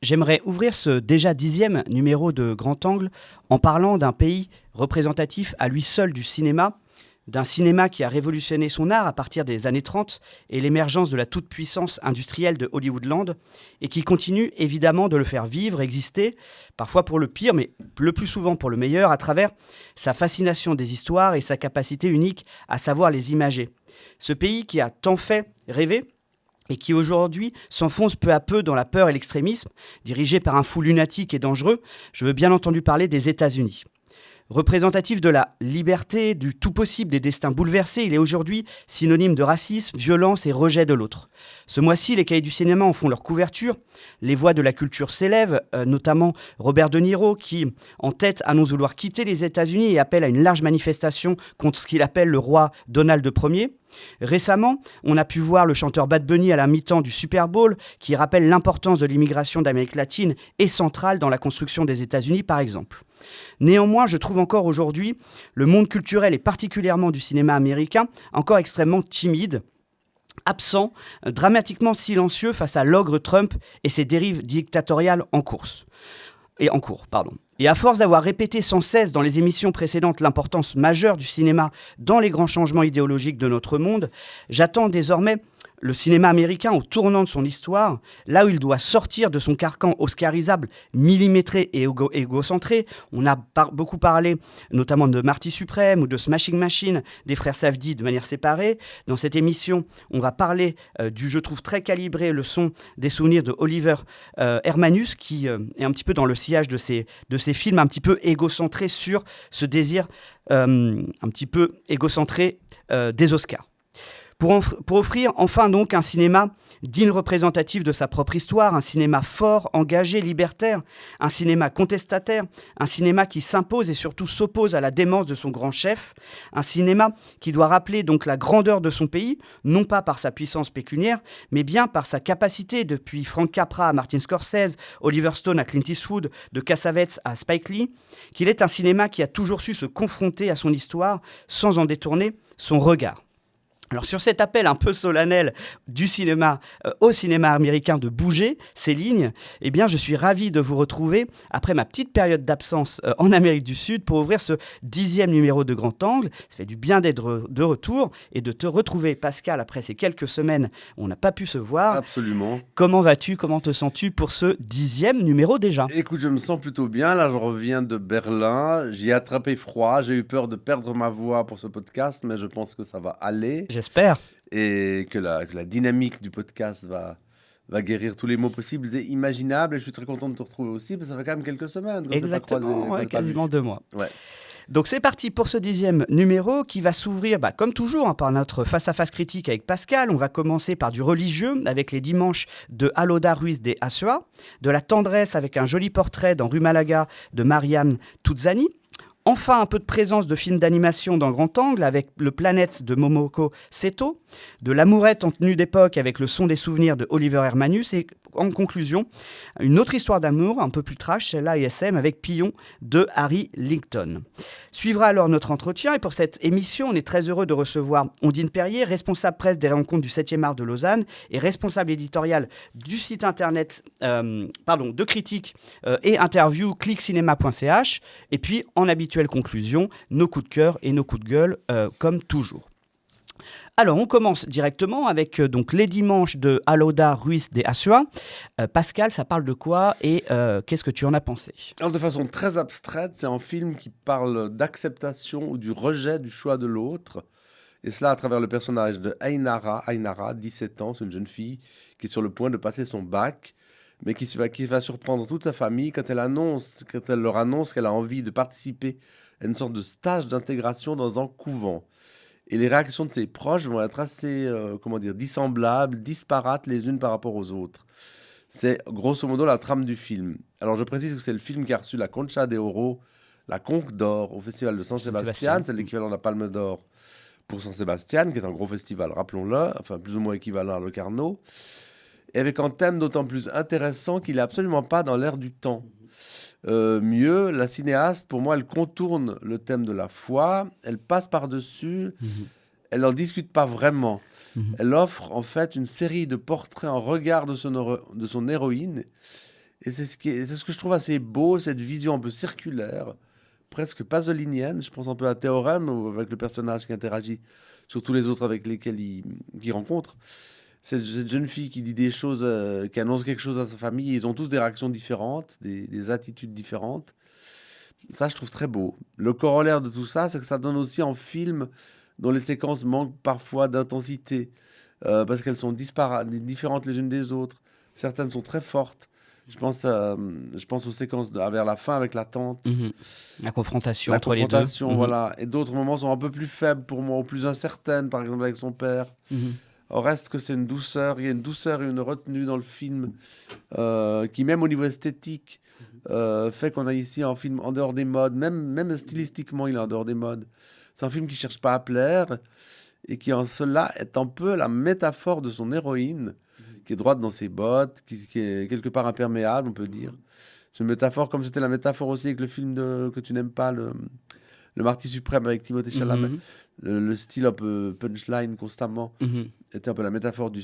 J'aimerais ouvrir ce déjà 10e numéro de Grand Angle en parlant d'un pays représentatif à lui seul du cinéma, d'un cinéma qui a révolutionné son art à partir des années 30 et l'émergence de la toute-puissance industrielle de Hollywoodland, et qui continue évidemment de le faire vivre, exister, parfois pour le pire, mais le plus souvent pour le meilleur, à travers sa fascination des histoires et sa capacité unique à savoir les imager. Ce pays qui a tant fait rêver, et qui aujourd'hui s'enfonce peu à peu dans la peur et l'extrémisme, dirigé par un fou lunatique et dangereux, je veux bien entendu parler des États-Unis. Représentatif de la liberté, du tout possible, des destins bouleversés, il est aujourd'hui synonyme de racisme, violence et rejet de l'autre. Ce mois-ci, les cahiers du cinéma en font leur couverture. Les voix de la culture s'élèvent, notamment Robert De Niro, qui, en tête, annonce vouloir quitter les États-Unis et appelle à une large manifestation contre ce qu'il appelle le roi Donald Ier. Récemment, on a pu voir le chanteur Bad Bunny à la mi-temps du Super Bowl, qui rappelle l'importance de l'immigration d'Amérique latine et centrale dans la construction des États-Unis, par exemple. Néanmoins, je trouve encore aujourd'hui le monde culturel et particulièrement du cinéma américain encore extrêmement timide, absent, dramatiquement silencieux face à l'ogre Trump et ses dérives dictatoriales en cours. Et à force d'avoir répété sans cesse dans les émissions précédentes l'importance majeure du cinéma dans les grands changements idéologiques de notre monde, j'attends désormais le cinéma américain au tournant de son histoire, là où il doit sortir de son carcan oscarisable, millimétré et égocentré. On a beaucoup parlé notamment de Marty Suprême ou de Smashing Machine des frères Safdie de manière séparée. Dans cette émission, on va parler du, je trouve, très calibré le son des souvenirs de Oliver Hermanus, qui est un petit peu dans le sillage de ces films un petit peu égocentrés sur ce désir un petit peu égocentré des Oscars. Pour offrir enfin donc un cinéma digne représentatif de sa propre histoire, un cinéma fort, engagé, libertaire, un cinéma contestataire, un cinéma qui s'impose et surtout s'oppose à la démence de son grand chef, un cinéma qui doit rappeler donc la grandeur de son pays, non pas par sa puissance pécuniaire, mais bien par sa capacité, depuis Frank Capra à Martin Scorsese, Oliver Stone à Clint Eastwood, de Cassavetes à Spike Lee, qu'il est un cinéma qui a toujours su se confronter à son histoire sans en détourner son regard. Alors sur cet appel un peu solennel du cinéma au cinéma américain de bouger ces lignes, eh bien je suis ravi de vous retrouver après ma petite période d'absence en Amérique du Sud pour ouvrir ce 10e numéro de Grand Angle. Ça fait du bien d'être de retour et de te retrouver, Pascal, après ces quelques semaines où on n'a pas pu se voir. Absolument. Comment vas-tu? Comment te sens-tu pour ce 10e numéro déjà? Écoute, je me sens plutôt bien. Là, je reviens de Berlin. J'ai attrapé froid. J'ai eu peur de perdre ma voix pour ce podcast, mais je pense que ça va aller. J'espère. Et que la dynamique du podcast va guérir tous les maux possibles et imaginables. Et je suis très content de te retrouver aussi, parce que ça fait quand même quelques semaines qu'on ne s'est pas croisés. Exactement, ouais, quasiment 2 mois. Ouais. Donc c'est parti pour ce 10e numéro qui va s'ouvrir, comme toujours, par notre face-à-face critique avec Pascal. On va commencer par du religieux avec les dimanches de Aloda Ruiz de Asua, de la tendresse avec un joli portrait dans Rue Malaga de Marianne Tuzzani. Enfin, un peu de présence de films d'animation dans Grand Angle avec Le Planète de Momoko Seto, de L'amourette en tenue d'époque avec Le son des souvenirs de Oliver Hermanus et en conclusion, une autre histoire d'amour un peu plus trash, celle-là ISM avec Pillon de Harry Lincoln. Suivra alors notre entretien et pour cette émission, on est très heureux de recevoir Ondine Perrier, responsable presse des rencontres du 7e art de Lausanne et responsable éditorial du site internet de critique et interview clickcinema.ch et puis en habituelle conclusion, nos coups de cœur et nos coups de gueule comme toujours. Alors, on commence directement avec donc les dimanches de Aloda Ruiz de Asua. Pascal, ça parle de quoi et qu'est-ce que tu en as pensé? Alors, de façon très abstraite, c'est un film qui parle d'acceptation ou du rejet du choix de l'autre. Et cela à travers le personnage de Ainara, 17 ans, c'est une jeune fille qui est sur le point de passer son bac, mais qui va surprendre toute sa famille quand elle leur annonce qu'elle a envie de participer à une sorte de stage d'intégration dans un couvent. Et les réactions de ses proches vont être assez, dissemblables, disparates les unes par rapport aux autres. C'est grosso modo la trame du film. Alors je précise que c'est le film qui a reçu la Concha de Oro, la Conque d'Or au Festival de San Sebastián. C'est l'équivalent de la Palme d'Or pour San Sebastián, qui est un gros festival, rappelons-le, enfin plus ou moins équivalent à Locarno. Et avec un thème d'autant plus intéressant qu'il n'est absolument pas dans l'air du temps. Mieux, la cinéaste, pour moi, elle contourne le thème de la foi, elle passe par-dessus, elle n'en discute pas vraiment. Elle offre en fait une série de portraits en regard de son héroïne, Et c'est ce que je trouve assez beau, cette vision un peu circulaire, presque pasolinienne. Je pense un peu à Théorème, avec le personnage qui interagit sur tous les autres avec lesquels qu'il rencontre. Cette jeune fille qui dit des choses, qui annonce quelque chose à sa famille, ils ont tous des réactions différentes, des attitudes différentes. Ça, je trouve très beau. Le corollaire de tout ça, c'est que ça donne aussi un film dont les séquences manquent parfois d'intensité, parce qu'elles sont différentes les unes des autres. Certaines sont très fortes. Je pense aux séquences vers la fin avec la tante, Mhm. La confrontation la entre les deux. confrontation, Mhm. voilà. Et d'autres moments sont un peu plus faibles pour moi, ou plus incertaines, par exemple avec son père. Mhm. Au reste que c'est une douceur, il y a une douceur et une retenue dans le film qui, même au niveau esthétique, fait qu'on a ici un film en dehors des modes, même stylistiquement, il est en dehors des modes. C'est un film qui cherche pas à plaire et qui, en cela, est un peu la métaphore de son héroïne, qui est droite dans ses bottes, qui est quelque part imperméable, on peut dire. C'est une métaphore, comme c'était la métaphore aussi avec le film que tu n'aimes pas, le Marty suprême avec Timothée Chalamet. Mhm. Le style un peu punchline constamment Mhm. était un peu la métaphore du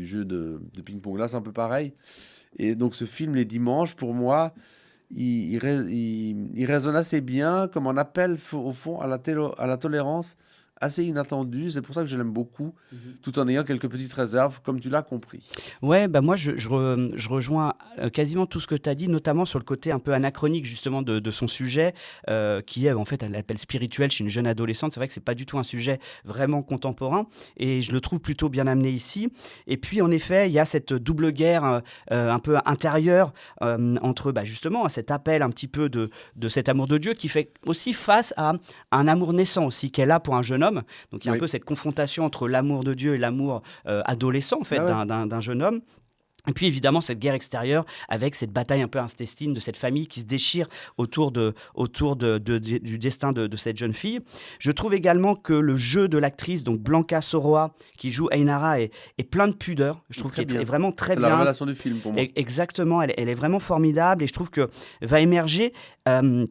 jeu de ping-pong. Là, c'est un peu pareil. Et donc, ce film, Les Dimanches, pour moi, il résonne assez bien comme un appel, au fond, à la tolérance assez inattendue. C'est pour ça que je l'aime beaucoup, tout en ayant quelques petites réserves, comme tu l'as compris. Ouais, bah moi je rejoins quasiment tout ce que tu as dit, notamment sur le côté un peu anachronique justement de son sujet, qui est en fait, elle l'appelle spirituel chez une jeune adolescente. C'est vrai que c'est pas du tout un sujet vraiment contemporain, et je le trouve plutôt bien amené ici. Et puis en effet, il y a cette double guerre un peu intérieure entre justement cet appel un petit peu de cet amour de Dieu, qui fait aussi face à un amour naissant aussi qu'elle a pour un jeune homme. Donc il y a un Oui. peu cette confrontation entre l'amour de Dieu et l'amour adolescent en fait Ah ouais. d'un jeune homme. Et puis évidemment cette guerre extérieure avec cette bataille un peu intestine de cette famille qui se déchire du destin de cette jeune fille. Je trouve également que le jeu de l'actrice, donc Blanca Soroa, qui joue Ainara, est plein de pudeur. Je trouve Très qu'elle est bien. vraiment très C'est la bien. révélation du film pour moi. Exactement, elle est vraiment formidable, et je trouve que va émerger.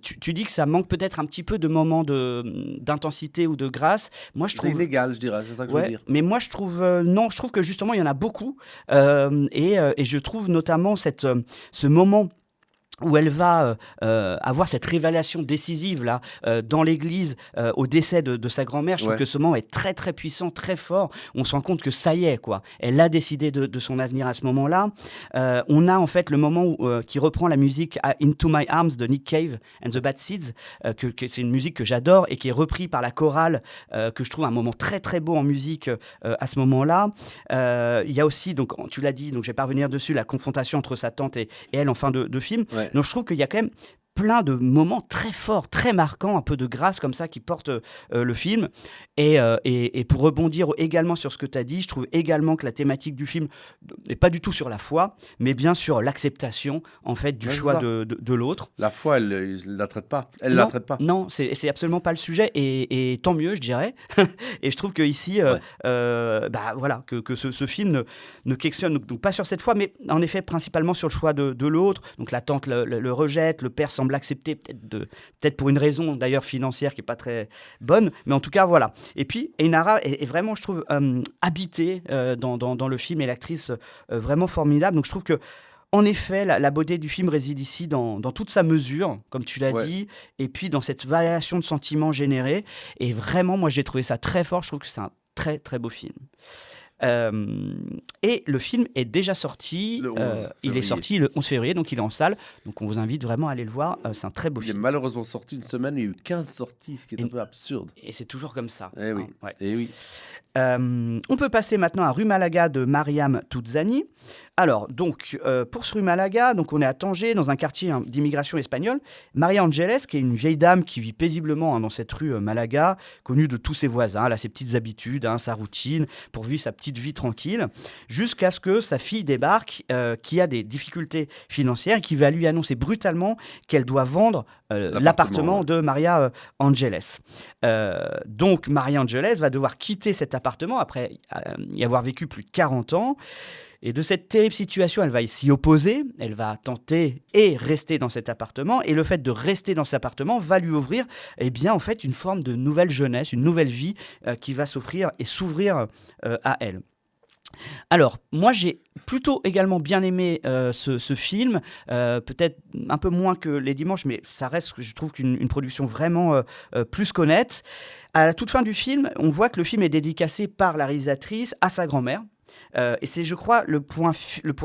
Tu dis que ça manque peut-être un petit peu de moments d'intensité ou de grâce. Moi, je C'est trouve. inégal, je dirais, c'est ça que je veux Ouais, dire. mais moi je trouve non, je trouve que justement il y en a beaucoup, et je trouve notamment ce moment où elle va avoir cette révélation décisive là dans l'église au décès de sa grand-mère. Je trouve Ouais. que ce moment est très très puissant, très fort. On se rend compte que ça y est, quoi. Elle a décidé de son avenir à ce moment-là. On a en fait le moment qui reprend la musique Into My Arms de Nick Cave and the Bad Seeds, que c'est une musique que j'adore et qui est reprise par la chorale, que je trouve un moment très très beau en musique à ce moment-là. Il y a aussi, donc tu l'as dit, donc je vais pas revenir dessus, la confrontation entre sa tante et elle en fin de film. Ouais. Donc je trouve qu'il y a quand même plein de moments très forts, très marquants, un peu de grâce comme ça qui portent le film. Et pour rebondir également sur ce que tu as dit, je trouve également que la thématique du film n'est pas du tout sur la foi, mais bien sur l'acceptation en fait du Ouais, c'est choix ça. de l'autre. La foi, elle la traite pas. Elle la Non, traite pas. non, c'est absolument pas le sujet, et tant mieux, je dirais. Et je trouve que ici, Ouais. voilà, que ce film ne questionne donc pas sur cette foi, mais en effet principalement sur le choix de l'autre. Donc la tante le rejette, le père semble accepter, peut-être pour une raison d'ailleurs financière qui est pas très bonne, mais en tout cas voilà. Et puis Ainara est vraiment, je trouve, habitée dans le film, et l'actrice vraiment formidable. Donc je trouve que en effet, la beauté du film réside ici dans toute sa mesure, comme tu l'as Ouais. dit, et puis dans cette variation de sentiments générés. Et vraiment, moi, j'ai trouvé ça très fort. Je trouve que c'est un très, très beau film. Et le film est déjà sorti. Le 11 il est février. sorti le 11 février, donc il est en salle. Donc on vous invite vraiment à aller le voir. C'est un très beau Il est film. malheureusement sorti une semaine, il y a eu 15 sorties, ce qui est Et- un peu absurde. Et c'est toujours comme ça. Eh oui. Hein, ouais. Eh oui. On peut passer maintenant à Rue Malaga de Mariam Touzani. Alors, donc, pour ce Rue Malaga, donc on est à Tanger, dans un quartier d'immigration espagnole. Maria Angeles, qui est une vieille dame qui vit paisiblement dans cette rue Malaga, connue de tous ses voisins. Elle a ses petites habitudes, sa routine, pour vivre sa petite vie tranquille, jusqu'à ce que sa fille débarque, qui a des difficultés financières, et qui va lui annoncer brutalement qu'elle doit vendre l'appartement ouais. de Maria Angeles. Donc, Maria Angeles va devoir quitter cet appartement après y avoir vécu plus de 40 ans. Et de cette terrible situation, elle va s'y opposer, elle va tenter et rester dans cet appartement, et le fait de rester dans cet appartement va lui ouvrir, eh bien, en fait, une forme de nouvelle jeunesse, une nouvelle vie qui va s'offrir et s'ouvrir à elle. Alors, moi, j'ai plutôt également bien aimé ce film, peut-être un peu moins que Les Dimanches, mais ça reste, je trouve, une production vraiment plus qu'honnête. À la toute fin du film, on voit que le film est dédicacé par la réalisatrice à sa grand-mère. Et c'est, je crois, le point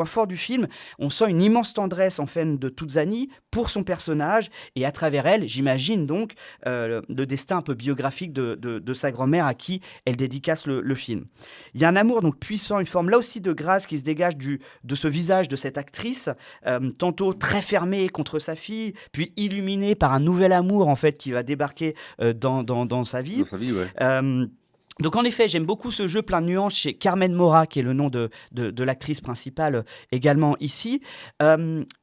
fort du film. On sent une immense tendresse en fait de Touzani pour son personnage et à travers elle, j'imagine donc le destin un peu biographique de sa grand-mère à qui elle dédicace le film. Il y a un amour donc puissant, une forme là aussi de grâce qui se dégage de ce visage de cette actrice, tantôt très fermée contre sa fille, puis illuminée par un nouvel amour en fait qui va débarquer dans sa vie. Dans sa vie, ouais. Donc en effet, j'aime beaucoup ce jeu plein de nuances chez Carmen Mora, qui est le nom de l'actrice principale également ici.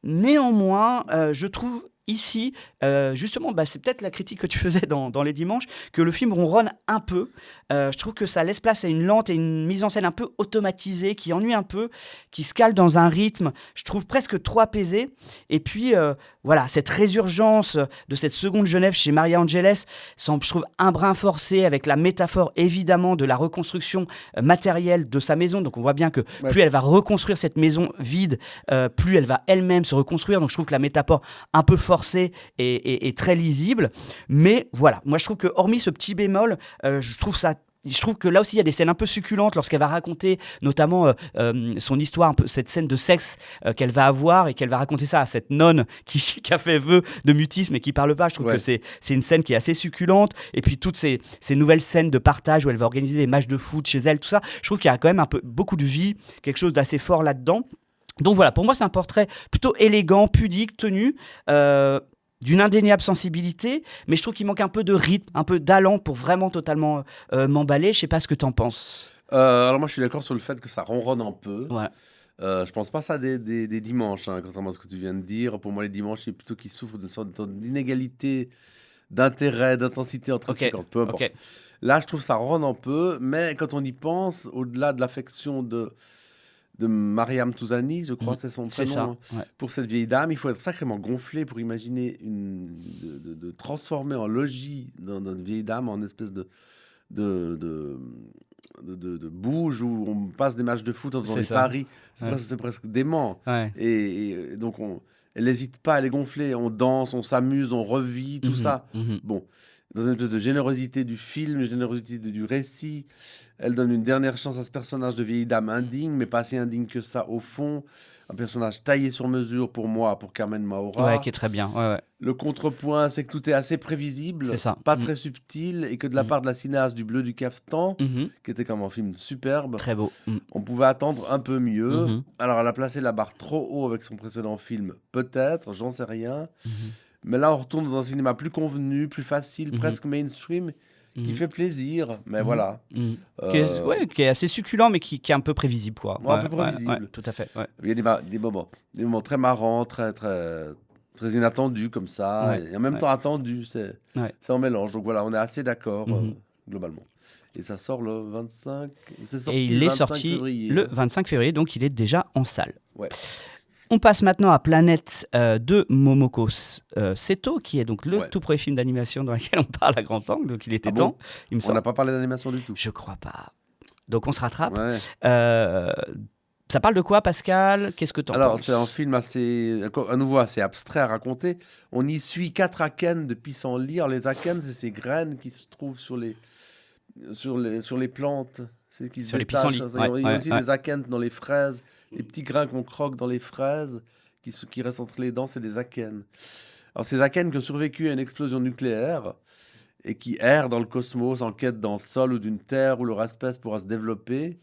Néanmoins, je trouve ici, justement, c'est peut-être la critique que tu faisais dans Les Dimanches, que le film ronronne un peu. Je trouve que ça laisse place à une lente et une mise en scène un peu automatisée, qui ennuie un peu, qui se cale dans un rythme, je trouve presque trop apaisé. Et puis, voilà, cette résurgence de cette seconde Genève chez Maria Angeles semble, je trouve, un brin forcé avec la métaphore évidemment de la reconstruction matérielle de sa maison. Donc on voit bien que plus elle va reconstruire cette maison vide, plus elle va elle-même se reconstruire. Donc je trouve que la métaphore un peu forcée est très lisible. Mais voilà, moi je trouve que hormis ce petit bémol, je trouve que là aussi il y a des scènes un peu succulentes lorsqu'elle va raconter notamment son histoire, un peu cette scène de sexe qu'elle va avoir et qu'elle va raconter ça à cette nonne qui a fait vœu de mutisme et qui parle pas. Je trouve que c'est une scène qui est assez succulente. Et puis toutes ces nouvelles scènes de partage où elle va organiser des matchs de foot chez elle, tout ça, je trouve qu'il y a quand même beaucoup de vie, quelque chose d'assez fort là-dedans. Donc voilà, pour moi c'est un portrait plutôt élégant, pudique, tenu, d'une indéniable sensibilité, mais je trouve qu'il manque un peu de rythme, un peu d'allant pour vraiment totalement m'emballer. Je sais pas ce que t'en penses. Alors moi, je suis d'accord sur le fait que ça ronronne un peu. Voilà. Je pense pas ça des dimanches, hein, contrairement à ce que tu viens de dire. Pour moi, les dimanches, c'est plutôt qu'ils souffrent d'une sorte d'inégalité d'intérêt, d'intensité entre Ok, peu importe. ok. Là, je trouve ça ronronne un peu, mais quand on y pense, au-delà de l'affection de Mariam Touzani, je crois, c'est son C'est prénom, ça. Ouais. pour cette vieille dame, il faut être sacrément gonflé pour imaginer de transformer en logis dans notre vieille dame en espèce de, de, de bouge où on passe des matchs de foot en faisant C'est des ça. paris. Ouais. C'est presque dément. Ouais. Et donc, elle n'hésite pas à les gonfler. On danse, on s'amuse, on revit, tout ça. Bon, dans une espèce de générosité du film, une générosité du récit. Elle donne une dernière chance à ce personnage de vieille dame indigne, mais pas si indigne que ça au fond. Un personnage taillé sur mesure pour moi, pour Carmen Maura. Ouais, qui est très bien. Ouais. Le contrepoint, c'est que tout est assez prévisible, C'est ça. pas très subtil, et que de la part de la cinéaste du Bleu du Caftan, qui était comme un film superbe, Très beau. on pouvait attendre un peu mieux. Alors, elle a placé la barre trop haut avec son précédent film, peut-être, j'en sais rien. Mais là, on retourne dans un cinéma plus convenu, plus facile, presque mainstream, qui fait plaisir. Mais voilà. Qui est assez succulent, mais qui est un peu prévisible, quoi. Un peu prévisible. Ouais, tout à fait. Ouais. Il y a des moments très marrants, très inattendus comme ça, et en même temps attendus. C'est un mélange. Donc voilà, on est assez d'accord globalement. Et ça sort le 25. C'est sorti Et il le est 25 sorti février. le 25 février, donc il est déjà en salle. Ouais. On passe maintenant à Planète de Momoko Seto, qui est donc le tout premier film d'animation dans lequel on parle à grand angle, donc il était temps. Il me on n'a pas parlé d'animation du tout. Je crois pas. Donc on se rattrape. Ouais. Ça parle de quoi, Pascal? Qu'est-ce que tu en penses? Alors, c'est un film à nouveau assez abstrait à raconter. On y suit 4 akens de pissenlit. Alors, les akens, c'est ces graines qui se trouvent sur les plantes. C'est qui se Sur les détachent. pissenlits. Il y a aussi des akens dans les fraises. Les petits grains qu'on croque dans les fraises qui restent entre les dents, c'est des akens. Alors, ces akens qui ont survécu à une explosion nucléaire et qui errent dans le cosmos en quête d'un sol ou d'une terre où leur espèce pourra se développer.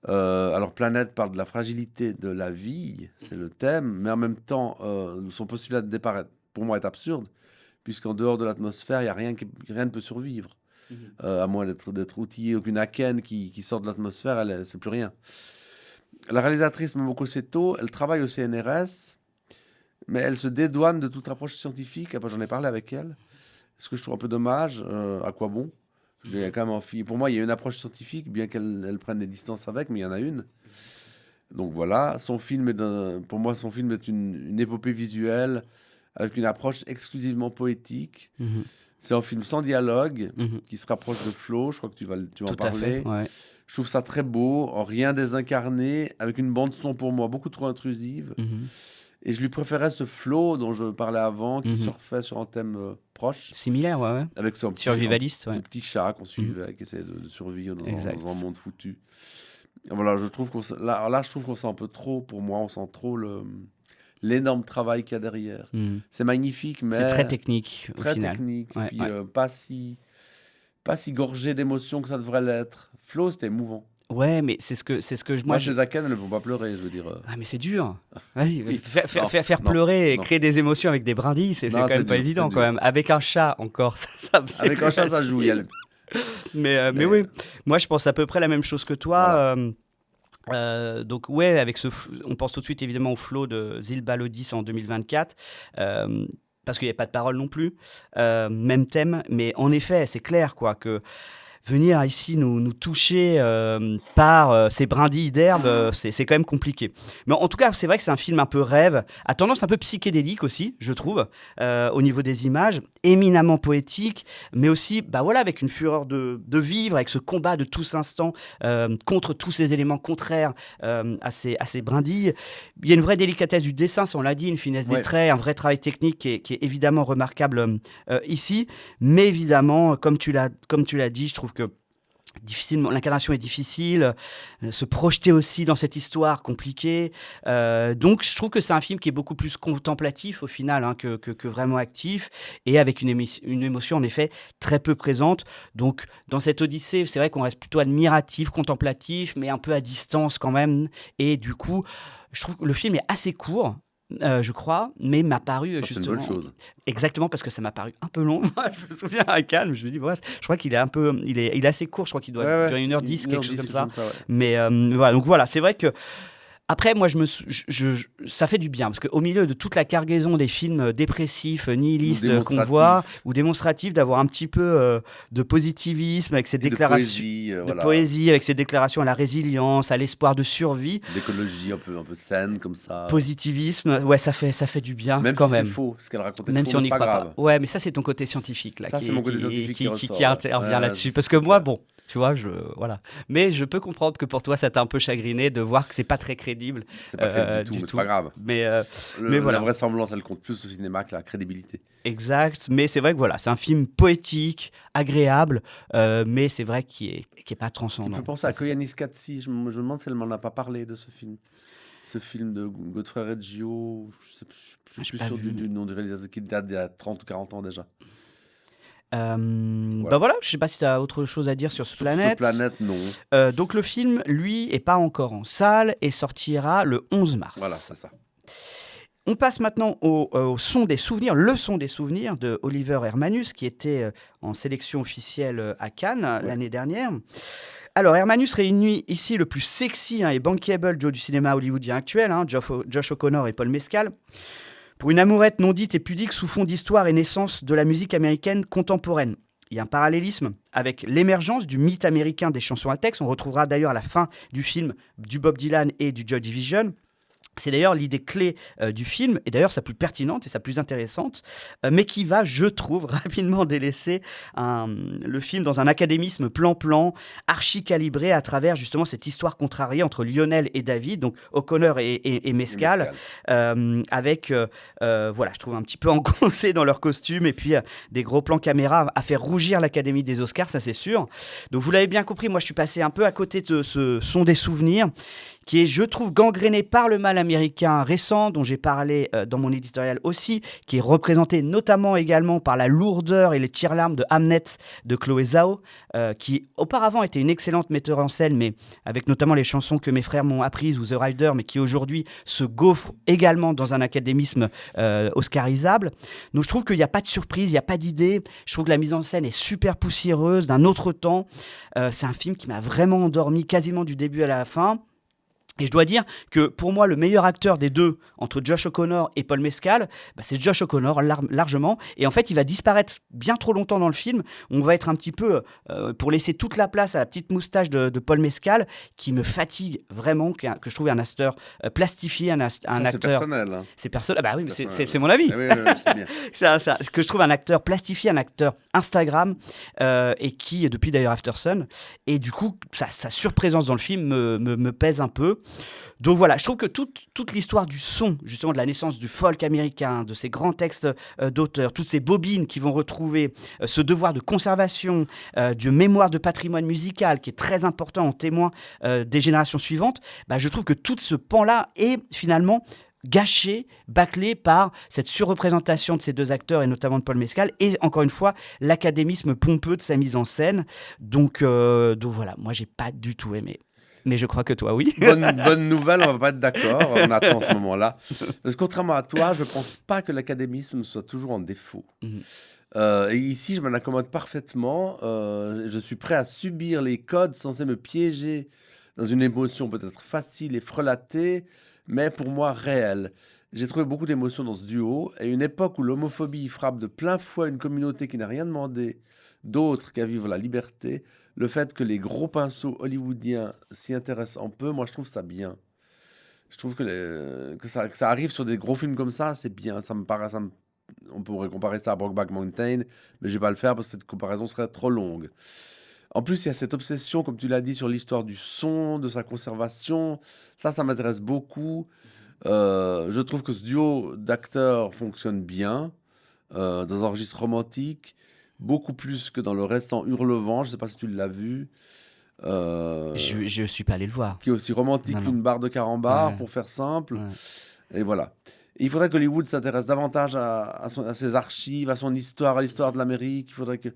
Alors, Planète parle de la fragilité de la vie, c'est le thème, mais en même temps, son postulat de départ, pour moi, est absurde, puisqu'en dehors de l'atmosphère, il n'y a rien ne peut survivre. À moins d'être outillé. Aucune akène qui sort de l'atmosphère, c'est plus rien. La réalisatrice Momoko Seto, elle travaille au CNRS, mais elle se dédouane de toute approche scientifique. Après, j'en ai parlé avec elle. Ce que je trouve un peu dommage. À quoi bon? Il y a quand même pour moi, il y a une approche scientifique, bien qu'elle prenne des distances avec, mais il y en a une. Donc voilà, pour moi, son film est une épopée visuelle avec une approche exclusivement poétique. Mhm. C'est un film sans dialogue, Mhm. qui se rapproche de Flow, je crois que tu vas en Tout à fait. parler. Ouais. Je trouve ça très beau, en rien désincarné, avec une bande-son pour moi beaucoup trop intrusive. Mhm. Et je lui préférais ce Flow dont je parlais avant, qui Mhm. surfait sur un thème proche, Similaire, ouais. avec son Survivaliste, ouais. petit chat qu'on suivait, qui essayait de survivre Exact. dans un monde foutu. Et voilà, je trouve là, je trouve qu'on sent un peu trop, pour moi, on sent trop l'énorme travail qu'il y a derrière. Mhm. C'est magnifique, mais C'est très technique au très final. technique, Ouais, puis ouais. pas si gorgé d'émotions que ça devrait l'être. Flow, c'était émouvant. Ouais, mais c'est ce que Moi, moi ces Aken, elles ne vont pas pleurer, je veux dire. Ah mais c'est dur. Vas-y, Oui. faire Non, pleurer et non. créer des émotions avec des brindilles, c'est Non, quand même c'est pas dur, évident c'est quand dur. même. Avec un chat encore, c'est Avec plus un chat, ça joue. Il y a facile. le- Mais oui, moi je pense à peu près la même chose que toi. Donc ouais, on pense tout de suite évidemment au flow de Zilba Lodis en 2024. Parce qu'il n'y avait pas de parole non plus. Même thème, mais en effet, c'est clair quoi que venir ici nous toucher par ces brindilles d'herbe, c'est quand même compliqué. Mais en tout cas, c'est vrai que c'est un film un peu rêve, à tendance un peu psychédélique aussi, je trouve, au niveau des images, éminemment poétique, mais aussi bah voilà, avec une fureur de vivre, avec ce combat de tous instants contre tous ces éléments contraires à ces brindilles. Il y a une vraie délicatesse du dessin, ça on l'a dit, une finesse des Ouais. traits, un vrai travail technique qui est évidemment remarquable ici. Mais évidemment, comme tu l'as dit, je trouve que difficilement, l'incarnation est difficile, se projeter aussi dans cette histoire compliquée. Donc je trouve que c'est un film qui est beaucoup plus contemplatif au final hein, que vraiment actif et avec une émotion en effet très peu présente. Donc dans cette Odyssée, c'est vrai qu'on reste plutôt admiratif, contemplatif, mais un peu à distance quand même. Et du coup, je trouve que le film est assez court. Je crois, mais m'a paru Ça, c'est une justement bonne chose. exactement parce que ça m'a paru un peu long. Moi, je me souviens à Cannes, je me dis, ouais, je crois qu'il est un peu, il est assez court. Je crois qu'il doit durer 1h10, quelque chose comme ça. Ouais. Mais voilà, donc voilà, c'est vrai que après, moi, ça fait du bien parce qu'au milieu de toute la cargaison des films dépressifs, nihilistes qu'on voit ou démonstratifs, d'avoir un petit peu de positivisme avec ces déclarations, de poésie, avec ces déclarations à la résilience, à l'espoir de survie, d'écologie un peu saine comme ça. positivisme, ouais, ça fait du bien même quand si même. c'est faux, ce qu'elle racontait. Même faux, si on n'y pas croit grave. pas. Ouais, mais ça, c'est ton côté scientifique là, ça, c'est mon côté scientifique qui intervient là-dessus. Parce que moi, bon, tu vois, voilà. Mais je peux comprendre que pour toi, ça t'a un peu chagriné de voir que c'est pas très crédible. C'est pas crédible du tout, mais c'est pas grave. Mais La voilà. vraisemblance, elle compte plus au cinéma que la crédibilité. Exact. Mais c'est vrai que voilà, c'est un film poétique, agréable, mais c'est vrai qu'il est pas transcendant. Tu me fais penser à Koyanis Katsi. Je me demande si elle m'en a pas parlé de ce film. Ce film de Godfrey Reggio, je suis plus sûr du nom du réalisateur, qui date d'il y a 30 ou 40 ans déjà. Bah voilà, je sais pas si tu as autre chose à dire sur ce planète. Sur ce planète, non. Donc le film, lui, est pas encore en salle et sortira le 11 mars. Voilà, c'est ça. On passe maintenant au son des souvenirs, le son des souvenirs de Oliver Hermanus, qui était en sélection officielle à Cannes l'année dernière. Alors, Hermanus réunit ici le plus sexy et bankable duo du cinéma hollywoodien actuel, Josh O'Connor et Paul Mescal, pour une amourette non dite et pudique sous fond d'histoire et naissance de la musique américaine contemporaine. Il y a un parallélisme avec l'émergence du mythe américain des chansons à texte. On retrouvera d'ailleurs à la fin du film du Bob Dylan et du Joy Division. C'est d'ailleurs l'idée clé du film, et d'ailleurs sa plus pertinente et sa plus intéressante, mais qui va, je trouve, rapidement délaisser le film dans un académisme plan-plan, archi-calibré à travers justement cette histoire contrariée entre Lionel et David, donc O'Connor et Mescal, avec, voilà, je trouve un petit peu engoncés dans leurs costumes, et puis des gros plans caméra à faire rougir l'Académie des Oscars, ça c'est sûr. Donc vous l'avez bien compris, moi je suis passé un peu à côté de ce son des souvenirs, qui est, je trouve, gangréné par le mal américain récent, dont j'ai parlé dans mon éditorial aussi, qui est représenté notamment également par la lourdeur et les tire-larmes de Hamnet de Chloé Zhao, qui auparavant était une excellente metteuse en scène, mais avec notamment les chansons que mes frères m'ont apprises ou The Rider, mais qui aujourd'hui se gaufre également dans un académisme oscarisable. Donc je trouve qu'il n'y a pas de surprise, il n'y a pas d'idée. Je trouve que la mise en scène est super poussiéreuse, d'un autre temps. C'est un film qui m'a vraiment endormi quasiment du début à la fin. Et je dois dire que pour moi, le meilleur acteur des deux, entre Josh O'Connor et Paul Mescal, bah, c'est Josh O'Connor largement. Et en fait, il va disparaître bien trop longtemps dans le film. On va être un petit peu, pour laisser toute la place à la petite moustache de Paul Mescal, qui me fatigue vraiment, que je trouve un acteur plastifié, un Ça, c'est acteur... personnel. Hein. C'est personnel. Ah bah oui, mais Personnel. c'est mon avis. Ah oui, oui, c'est bien. Ce que je trouve un acteur plastifié, un acteur Instagram, et qui, depuis d'ailleurs After Sun, et du coup, sa surprésence dans le film me pèse un peu. Donc voilà, je trouve que toute l'histoire du son, justement de la naissance du folk américain, de ces grands textes d'auteurs, toutes ces bobines qui vont retrouver ce devoir de conservation, de mémoire de patrimoine musical qui est très important en témoin des générations suivantes, bah, je trouve que tout ce pan-là est finalement gâché, bâclé par cette surreprésentation de ces deux acteurs et notamment de Paul Mescal et encore une fois l'académisme pompeux de sa mise en scène. Donc voilà, moi j'ai pas du tout aimé. Mais je crois que toi, oui. Bonne nouvelle, on va pas être d'accord. On attend ce moment-là. Parce que contrairement à toi, je pense pas que l'académisme soit toujours en défaut. Mhm. Et ici, je m'en accommode parfaitement. Je suis prêt à subir les codes censés me piéger dans une émotion peut-être facile et frelatée, mais pour moi réelle. J'ai trouvé beaucoup d'émotions dans ce duo, et une époque où l'homophobie frappe de plein fouet une communauté qui n'a rien demandé d'autre qu'à vivre la liberté, le fait que les gros pinceaux hollywoodiens s'y intéressent un peu, moi je trouve ça bien. Je trouve que ça arrive sur des gros films comme ça, c'est bien. Ça me paraît, on pourrait comparer ça à Brokeback Mountain, mais je vais pas le faire parce que cette comparaison serait trop longue. En plus, il y a cette obsession, comme tu l'as dit, sur l'histoire du son, de sa conservation. Ça m'intéresse beaucoup. Je trouve que ce duo d'acteurs fonctionne bien dans un registre romantique, beaucoup plus que dans le récent Hurlevent. Je ne sais pas si tu l'as vu. Je suis pas allé le voir. Qui est aussi romantique Non, non. qu'une barre de carambar, Ouais. pour faire simple. Ouais. Et voilà. Et il faudrait que Hollywood s'intéresse davantage à ses archives, à son histoire, à l'histoire de l'Amérique. Il faudrait que...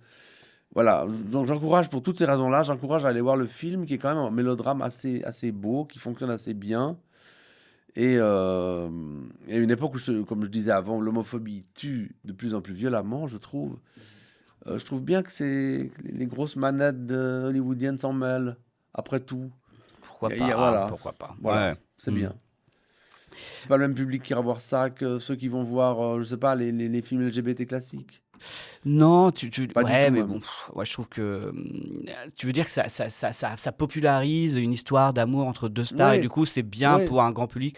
Voilà, donc j'encourage pour toutes ces raisons-là, j'encourage à aller voir le film qui est quand même un mélodrame assez beau, qui fonctionne assez bien. Et une époque où, comme je disais avant, l'homophobie tue de plus en plus violemment, je trouve. Je trouve bien que les grosses manettes hollywoodiennes s'en mêlent, après tout. Pourquoi Il y a- pas, voilà. pourquoi pas. Voilà, Ouais. c'est bien. C'est pas le même public qui ira voir ça que ceux qui vont voir, je sais pas, les films LGBT classiques. Non, Pas du ouais, tout mais même. bon, ouais, je trouve que tu veux dire que ça popularise une histoire d'amour entre deux stars et Ouais, du coup c'est bien ouais, pour un grand public.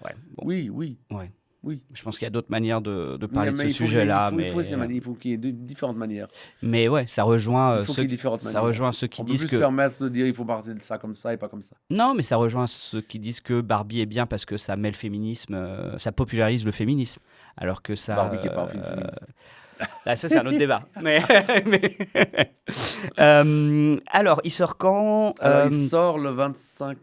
Ouais, bon, oui, oui, ouais. oui. Je pense qu'il y a d'autres manières de Oui, parler de mais ce sujet-là, il faut qu'il y ait différentes manières. mais ouais, ça rejoint Il faut qu'il y ait différentes ça manières. rejoint ceux qui On peut disent plus se que permettre de dire il faut parler de ça comme ça et pas comme ça. non, mais ça rejoint ceux qui disent que Barbie est bien parce que ça met le féminisme, ça popularise le féminisme, alors que ça. Barbie qui est pas un film féministe. Ah, ça c'est un autre débat. mais- alors, il sort quand Alors, il sort le 25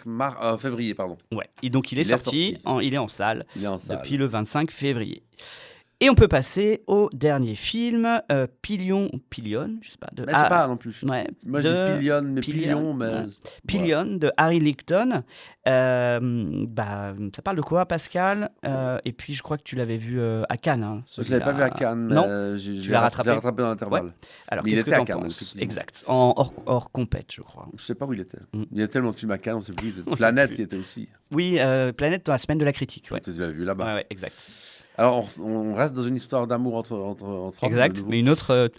février, pardon. Ouais. Et donc il est Il est sorti, sorti. il est en salle Il est en salle. depuis le 25 février. Et on peut passer au dernier film, Pillion, je sais pas. Mais je sais pas non plus. Ouais, Moi, je dis Pillion, mais Pillion, Pillion, mais... ouais. voilà. Pillion de Harry Licton. Bah, ça parle de quoi, Pascal? Et puis je crois que tu l'avais vu à Cannes. Hein, Je l'avais pas vu à Cannes, mais Non, je tu l'ai l'as rattrapé. dans l'intervalle. Alors Mais il qu'est-ce que était à t'en Cannes, penses? effectivement. Exact. En hors compète, je crois. Je sais pas où il était. Mm. Il y a tellement de films à Cannes, on sait plus. On sait Planète, plus. il était aussi. Oui, Planète dans la semaine de la critique. Ouais, Tu l'as vu là-bas. ouais, exact. Alors, on reste dans une histoire d'amour entre hommes. Exact, de nouveau. mais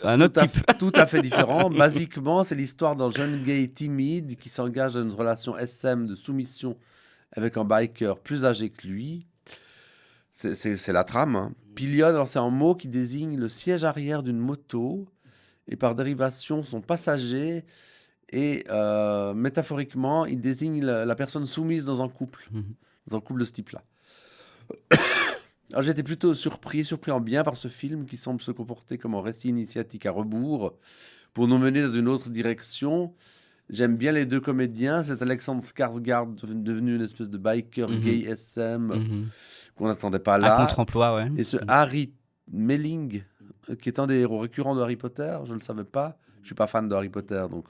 un autre type. Tout à fait différent. Basiquement, c'est l'histoire d'un jeune gay timide qui s'engage dans une relation SM de soumission avec un biker plus âgé que lui. C'est la trame. Hein. Pillion, alors c'est un mot qui désigne le siège arrière d'une moto et par dérivation son passager. Et métaphoriquement, il désigne la personne soumise dans un couple de ce type-là. Alors j'étais plutôt surpris en bien par ce film qui semble se comporter comme un récit initiatique à rebours pour nous mener dans une autre direction. J'aime bien les deux comédiens. C'est Alexander Skarsgård devenu une espèce de biker gay SM qu'on n'attendait pas là. À contre-emploi, ouais. Et ce Harry Melling, qui est un des héros récurrents de Harry Potter, je ne le savais pas. Je suis pas fan de Harry Potter, donc...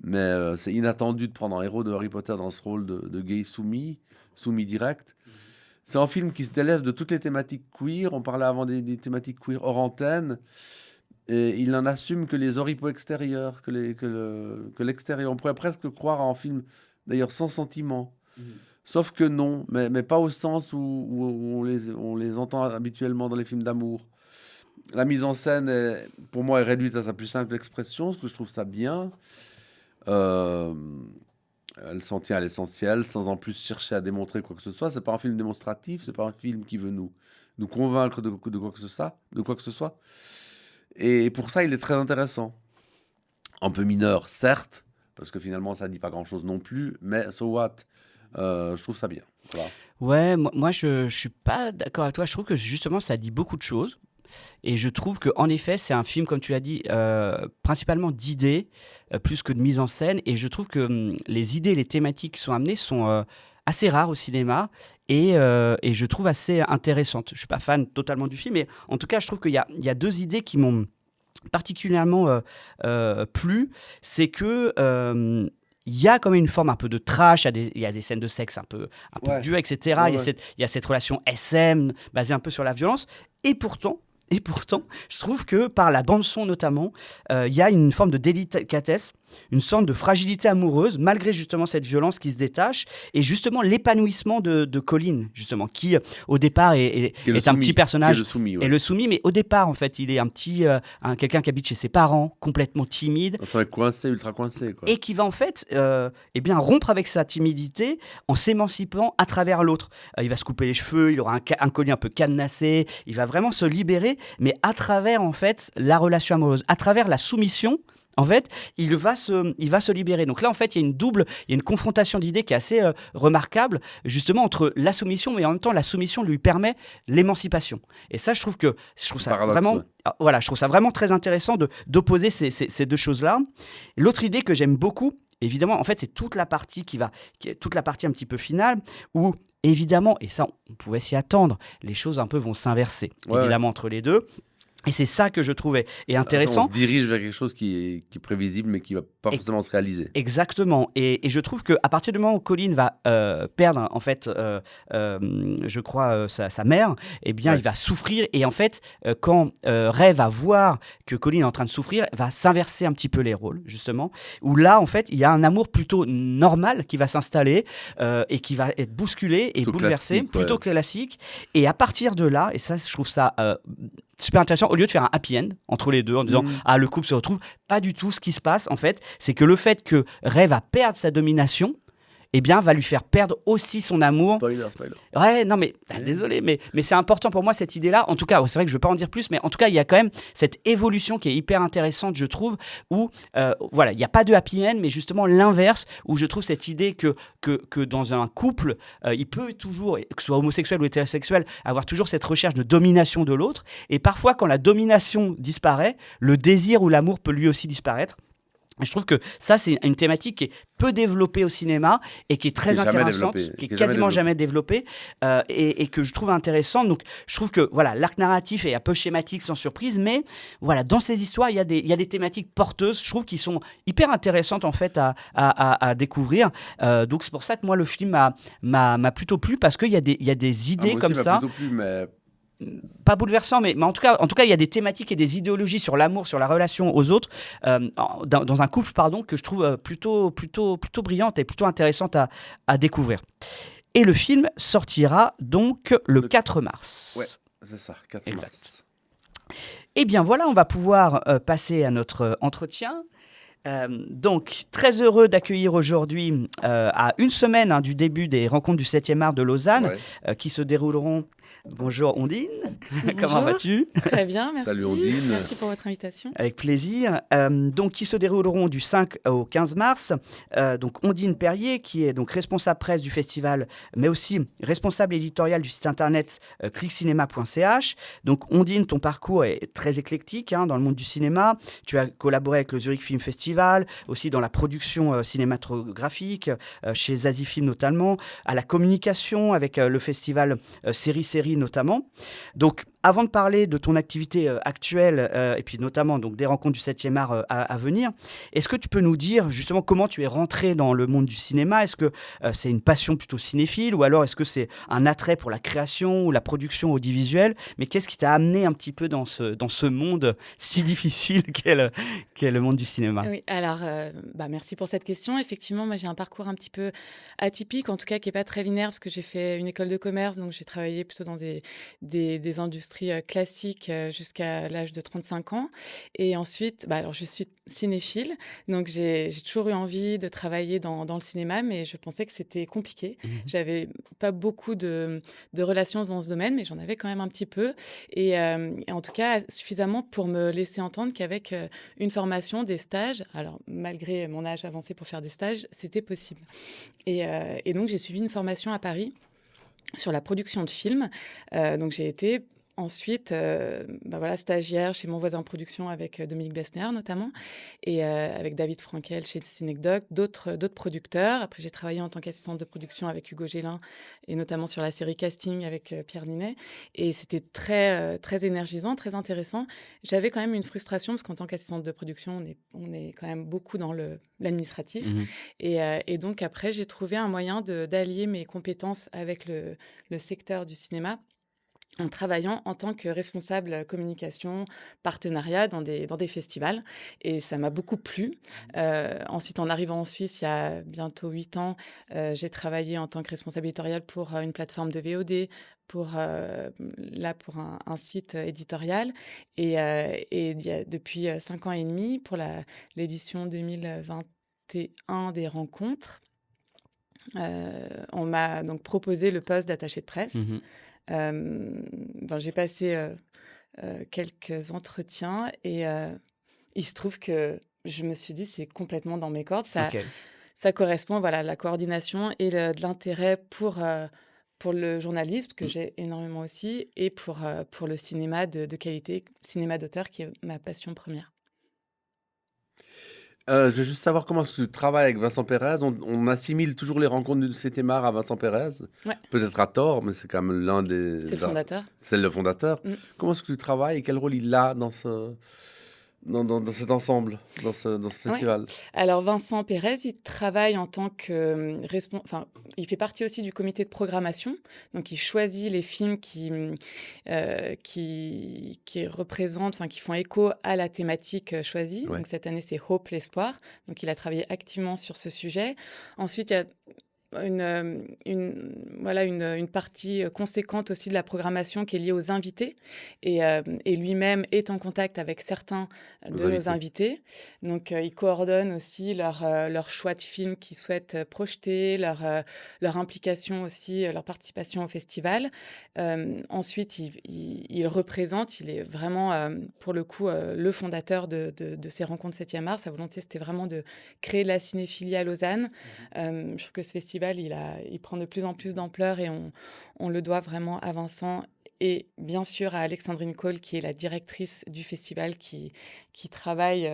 mais c'est inattendu de prendre un héros de Harry Potter dans ce rôle de gay soumis direct. C'est un film qui se délaisse de toutes les thématiques queer. On parlait avant des thématiques queer hors antenne. Et il n'en assume que les oripeaux extérieurs, que l'extérieur. On pourrait presque croire à un film, d'ailleurs, sans sentiment. Sauf que non, mais pas au sens où on les entend habituellement dans les films d'amour. La mise en scène, pour moi, est réduite à sa plus simple expression, ce que je trouve ça bien. Euh, Elle s'en tient à l'essentiel, sans en plus chercher à démontrer quoi que ce soit. C'est pas un film démonstratif, c'est pas un film qui veut nous convaincre de quoi que ce soit, de quoi que ce soit. Et pour ça, il est très intéressant. Un peu mineur, certes, parce que finalement, ça dit pas grand-chose non plus, mais so what? Je trouve ça bien. Voilà. Ouais, moi je suis pas d'accord avec toi. Je trouve que justement ça dit beaucoup de choses. Et je trouve que en effet, c'est un film, comme tu l'as dit, principalement d'idées, plus que de mise en scène. Et je trouve que les idées, les thématiques qui sont amenées sont assez rares au cinéma et je trouve assez intéressantes. Je suis pas fan totalement du film, mais en tout cas, je trouve qu'il y a deux idées qui m'ont particulièrement plu. C'est que il y a quand même une forme un peu de trash, il y a des scènes de sexe un peu Ouais, dures, etc. ouais, Il y a ouais. cette relation SM basée un peu sur la violence. Et pourtant, je trouve que par la bande-son notamment, il y a une forme de délicatesse, une sorte de fragilité amoureuse, malgré justement cette violence qui se détache, et justement l'épanouissement de Colin, justement, qui au départ Qui est le est un petit soumis. Qui est personnage, le soumis, et ouais. le soumis, mais au départ, en fait, il est un petit, quelqu'un qui habite chez ses parents, complètement timide, On serait coincé, ultra coincé, quoi. et qui va en fait eh bien, rompre avec sa timidité en s'émancipant à travers l'autre. Il va se couper les cheveux, il aura un collier un peu cadenassé, il va vraiment se libérer, mais à travers en fait la relation amoureuse, à travers la soumission. En fait, il va se libérer. Donc là, en fait, il y a une confrontation d'idées qui est assez remarquable, justement entre la soumission, mais en même temps, la soumission lui permet l'émancipation. Et ça, je trouve ça Paradoxe, vraiment, ouais. voilà, je trouve ça vraiment très intéressant d'opposer ces deux choses-là. L'autre idée que j'aime beaucoup, évidemment, en fait, c'est toute la partie toute la partie un petit peu finale où, évidemment, et ça, on pouvait s'y attendre, les choses un peu vont s'inverser, Ouais, ouais. évidemment, entre les deux. Et c'est ça que je trouvais est On intéressant. se dirige vers quelque chose qui est prévisible, mais qui va pas Et- forcément se réaliser. Exactement. Et je trouve qu'à partir du moment où Colin va perdre, en fait, je crois, sa mère, eh bien, Ouais. il va souffrir. Et en fait, quand Ray va voir que Colin est en train de souffrir, va s'inverser un petit peu les rôles, justement. Où là, en fait, il y a un amour plutôt normal qui va s'installer et qui va être bousculé et Plutôt bouleversé, classique, ouais. plutôt classique. Et à partir de là, et ça, je trouve ça super intéressant, au lieu de faire un happy end entre les deux en disant ah, le couple se retrouve, pas du tout. Ce qui se passe en fait, c'est que le fait que Ray va perdre sa domination, eh bien, va lui faire perdre aussi son amour. Spoiler. Ouais, non, mais Ouais. désolé, mais c'est important pour moi cette idée-là. En tout cas, c'est vrai que je ne veux pas en dire plus, mais en tout cas, il y a quand même cette évolution qui est hyper intéressante, je trouve, où voilà, il n'y a pas de happy end, mais justement l'inverse, où je trouve cette idée que dans un couple, il peut toujours, que ce soit homosexuel ou hétérosexuel, avoir toujours cette recherche de domination de l'autre. Et parfois, quand la domination disparaît, le désir ou l'amour peut lui aussi disparaître. Et je trouve que ça, c'est une thématique qui est peu développée au cinéma et qui est très Qui est jamais intéressante, développée, qui est qui est quasiment jamais jamais développée et que je trouve intéressante. Donc, je trouve que voilà, l'arc narratif est un peu schématique, sans surprise, mais voilà, dans ces histoires, il y a des thématiques porteuses, je trouve, qui sont hyper intéressantes en fait à découvrir. Donc, c'est pour ça que moi, le film m'a plutôt plu parce qu'il y a des idées Moi comme aussi, il ça. m'a plutôt plu, mais Pas bouleversant, mais en tout cas, il y a des thématiques et des idéologies sur l'amour, sur la relation aux autres, dans un couple, pardon, que je trouve plutôt brillante et plutôt intéressante à découvrir. Et le film sortira donc le 4 mars. ouais, c'est ça, 4 Exact. mars. Eh bien voilà, on va pouvoir passer à notre entretien. Donc, très heureux d'accueillir aujourd'hui, à une semaine du début des rencontres du 7e art de Lausanne, Ouais. qui se dérouleront. Bonjour Ondine, comment Bonjour. vas-tu? Très bien, merci. Salut Ondine. Merci pour votre invitation. Avec plaisir. Donc, qui se dérouleront du 5 au 15 mars. Donc, Ondine Perrier, qui est donc responsable presse du festival, mais aussi responsable éditorial du site internet clickcinema.ch. Donc, Ondine, ton parcours est très éclectique dans le monde du cinéma. Tu as collaboré avec le Zurich Film Festival, aussi dans la production cinématographique, chez Zazie Film notamment, à la communication avec le festival Série notamment. Donc, avant de parler de ton activité actuelle, et puis notamment donc, des rencontres du 7e art à venir, est-ce que tu peux nous dire justement comment tu es rentré dans le monde du cinéma? Est-ce que c'est une passion plutôt cinéphile ou alors est-ce que c'est un attrait pour la création ou la production audiovisuelle? Mais qu'est-ce qui t'a amené un petit peu dans ce monde si difficile qu'est le monde du cinéma? Oui, alors, merci pour cette question. Effectivement, moi, j'ai un parcours un petit peu atypique, en tout cas, qui est pas très linéaire, parce que j'ai fait une école de commerce, donc j'ai travaillé plutôt dans des industries classiques jusqu'à l'âge de 35 ans. Et ensuite, alors, je suis cinéphile, donc j'ai toujours eu envie de travailler dans le cinéma, mais je pensais que c'était compliqué. Mhm. J'avais pas beaucoup de relations dans ce domaine, mais j'en avais quand même un petit peu. Et en tout cas, suffisamment pour me laisser entendre qu'avec une formation, des stages. Alors, malgré mon âge avancé pour faire des stages, c'était possible. Et donc, j'ai suivi une formation à Paris sur la production de films. Donc, j'ai été ensuite stagiaire chez Mon voisin production avec Dominique Besnéard notamment, et avec David Frankel chez Cinecdoc, d'autres producteurs. Après, j'ai travaillé en tant qu'assistante de production avec Hugo Gélin, et notamment sur la série Casting avec Pierre Ninet. Et c'était très énergisant, très intéressant. J'avais quand même une frustration, parce qu'en tant qu'assistante de production, on est quand même beaucoup dans l'administratif. Mhm. Et donc, après, j'ai trouvé un moyen d'allier mes compétences avec le secteur du cinéma, en travaillant en tant que responsable communication, partenariat dans des festivals. Et ça m'a beaucoup plu. Ensuite, en arrivant en Suisse, il y a bientôt 8 ans, j'ai travaillé en tant que responsable éditorial pour une plateforme de VOD, pour un site éditorial. Et il y a, depuis 5 ans et demi, pour l'édition 2021 des rencontres, on m'a donc proposé le poste d'attaché de presse. Mhm. J'ai passé quelques entretiens, et il se trouve que je me suis dit, c'est complètement dans mes cordes. Ça, Ok. ça correspond, voilà, à la coordination et de l'intérêt pour le journalisme, que Mm. j'ai énormément aussi, et pour le cinéma de qualité, cinéma d'auteur, qui est ma passion première. Je veux juste savoir comment est-ce que tu travailles avec Vincent Pérez. On assimile toujours les rencontres du 7e art à Vincent Pérez. Ouais, Peut-être à tort, mais c'est quand même l'un c'est le des... fondateur. C'est le fondateur. Mm. Comment est-ce que tu travailles et quel rôle il a dans cet ensemble, dans ce Ouais. festival? Alors Vincent Pérez, il travaille en tant que il fait partie aussi du comité de programmation. Donc il choisit les films qui représentent, enfin qui font écho à la thématique choisie. Ouais. Donc cette année, c'est Hope, l'espoir. Donc il a travaillé activement sur ce sujet. Ensuite, il y a une partie conséquente aussi de la programmation qui est liée aux invités, et lui-même est en contact avec certains Aux de nos invités. invités. Donc, il coordonne aussi leur choix de films qu'ils souhaitent projeter, leur implication aussi, leur participation au festival. Ensuite, il représente, il est vraiment, pour le coup, le fondateur de ces rencontres 7e art. Sa volonté, c'était vraiment de créer de la cinéphilie à Lausanne. Je trouve que ce festival, il prend de plus en plus d'ampleur, et on le doit vraiment à Vincent, et bien sûr à Alexandrine Cole, qui est la directrice du festival, qui travaille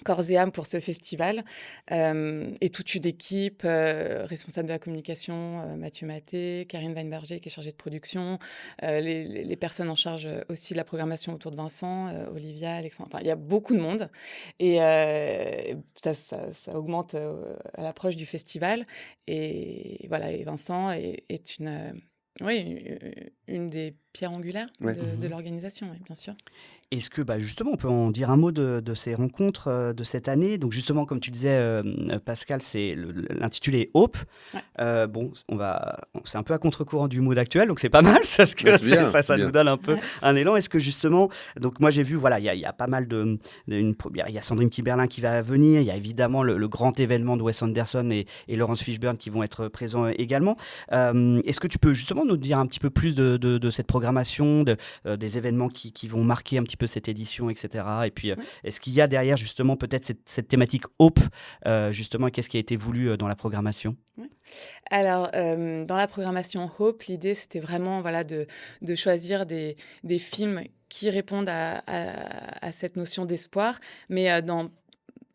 corps et âme pour ce festival, et toute une équipe, responsable de la communication, Mathieu Maté, Karine Weinberger, qui est chargée de production, les personnes en charge aussi de la programmation autour de Vincent, Olivia, Alexandre, enfin, il y a beaucoup de monde, et ça augmente à l'approche du festival, et voilà, et Vincent est une des pierres angulaires Ouais. de Mhm. l'organisation, oui, bien sûr. Est-ce que, justement, on peut en dire un mot de ces rencontres de cette année? Donc, justement, comme tu disais, Pascal, l'intitulé est Hope. Ouais. Bon, c'est un peu à contre-courant du mood actuel, donc c'est pas mal, parce que Ouais, c'est bien, c'est ça nous bien. donne un peu Ouais. un élan. Est-ce que, justement, donc moi j'ai vu, voilà, il y a pas mal il y a Sandrine Kiberlin qui va venir, il y a évidemment le grand événement de Wes Anderson et Laurence Fishburne qui vont être présents également. Est-ce que tu peux justement nous dire un petit peu plus de cette programmation, des événements qui vont marquer un petit peu cette édition, etc. Et puis, Ouais. est-ce qu'il y a derrière justement peut-être cette thématique Hope, justement, et qu'est-ce qui a été voulu dans la programmation? Alors, dans la programmation Hope, l'idée, c'était vraiment, voilà, de choisir des films qui répondent à cette notion d'espoir, mais